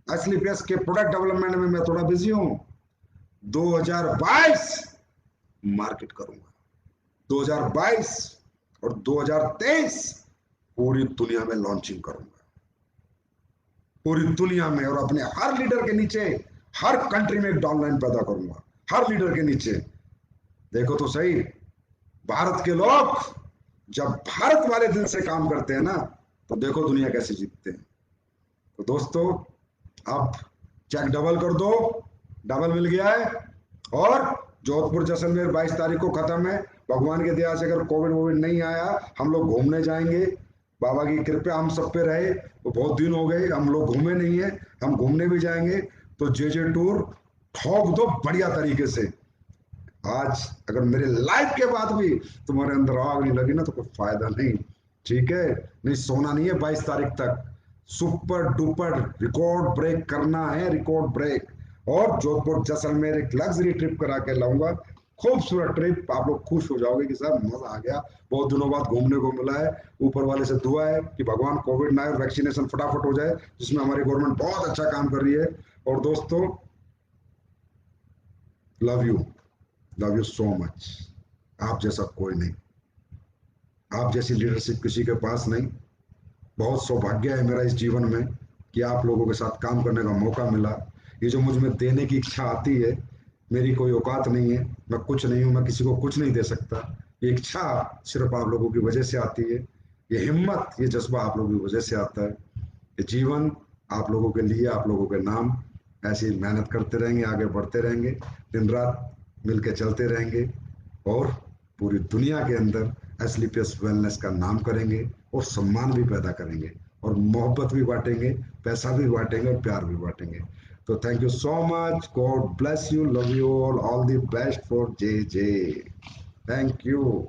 एसलीपीएस के प्रोडक्ट डेवलपमेंट में मैं थोड़ा बिजी हूं। 2022 मार्केट करूंगा, 2022 और 2023 पूरी दुनिया में लॉन्चिंग करूंगा, पूरी दुनिया में। और अपने हर लीडर के नीचे, हर कंट्री में एक डाउनलाइन पैदा करूंगा, हर लीडर के नीचे। देखो तो सही, भारत के लोग जब भारत वाले दिल से काम करते हैं ना, तो देखो दुनिया कैसे जीतते हैं। तो दोस्तों, अब चेक डबल कर दो, डबल मिल गया है। और जोधपुर जैसलमेर 22 तारीख को खत्म है। भगवान की दया से अगर कोविड वोविड नहीं आया, हम लोग घूमने जाएंगे। बाबा की कृपा हम सब पे रहे। तो बहुत दिन हो गए हम लोग घूमे नहीं है, हम घूमने भी जाएंगे। तो जे टूर ठोक दो बढ़िया तरीके से। आज अगर मेरे लाइफ के बाद भी तुम्हारे अंदर आग नहीं लगी ना, तो कोई फायदा नहीं। ठीक है, नहीं सोना नहीं है 22 तारीख तक। सुपर डुपर रिकॉर्ड ब्रेक करना है, रिकॉर्ड ब्रेक। और जोधपुर जैसलमेर एक लग्जरी ट्रिप करा के लाऊंगा, खूबसूरत ट्रिप। आप लोग खुश हो जाओगे कि सर मजा आ गया, बहुत दिनों बाद घूमने को मिला है। ऊपर वाले से दुआ है कि भगवान कोविड ना और वैक्सीनेशन फटाफट हो जाए, जिसमें हमारी गवर्नमेंट बहुत अच्छा काम कर रही है। और दोस्तों, love you, love you so much. आप जैसा कोई नहीं, आप जैसी लीडरशिप किसी के पास नहीं। बहुत सौभाग्य है मेरा इस जीवन में कि आप लोगों के साथ काम करने का मौका मिला। ये जो मुझ में देने की इच्छा आती है, मेरी कोई औकात नहीं है, मैं कुछ नहीं हूं, मैं किसी को कुछ नहीं दे सकता। ये इच्छा सिर्फ आप लोगों की वजह से आती है, ये हिम्मत, ये जज्बा आप लोगों की वजह से आता है। ये जीवन आप लोगों के लिए, आप लोगों के नाम, ऐसे ही मेहनत करते रहेंगे, आगे बढ़ते रहेंगे, दिन रात मिलके चलते रहेंगे, और पूरी दुनिया के अंदर एसलीपीएस वेलनेस का नाम करेंगे, और सम्मान भी पैदा करेंगे, और मोहब्बत भी बांटेंगे, पैसा भी बांटेंगे, और प्यार भी बांटेंगे। तो thank you so much, God bless you, love you all the best for J. Thank you.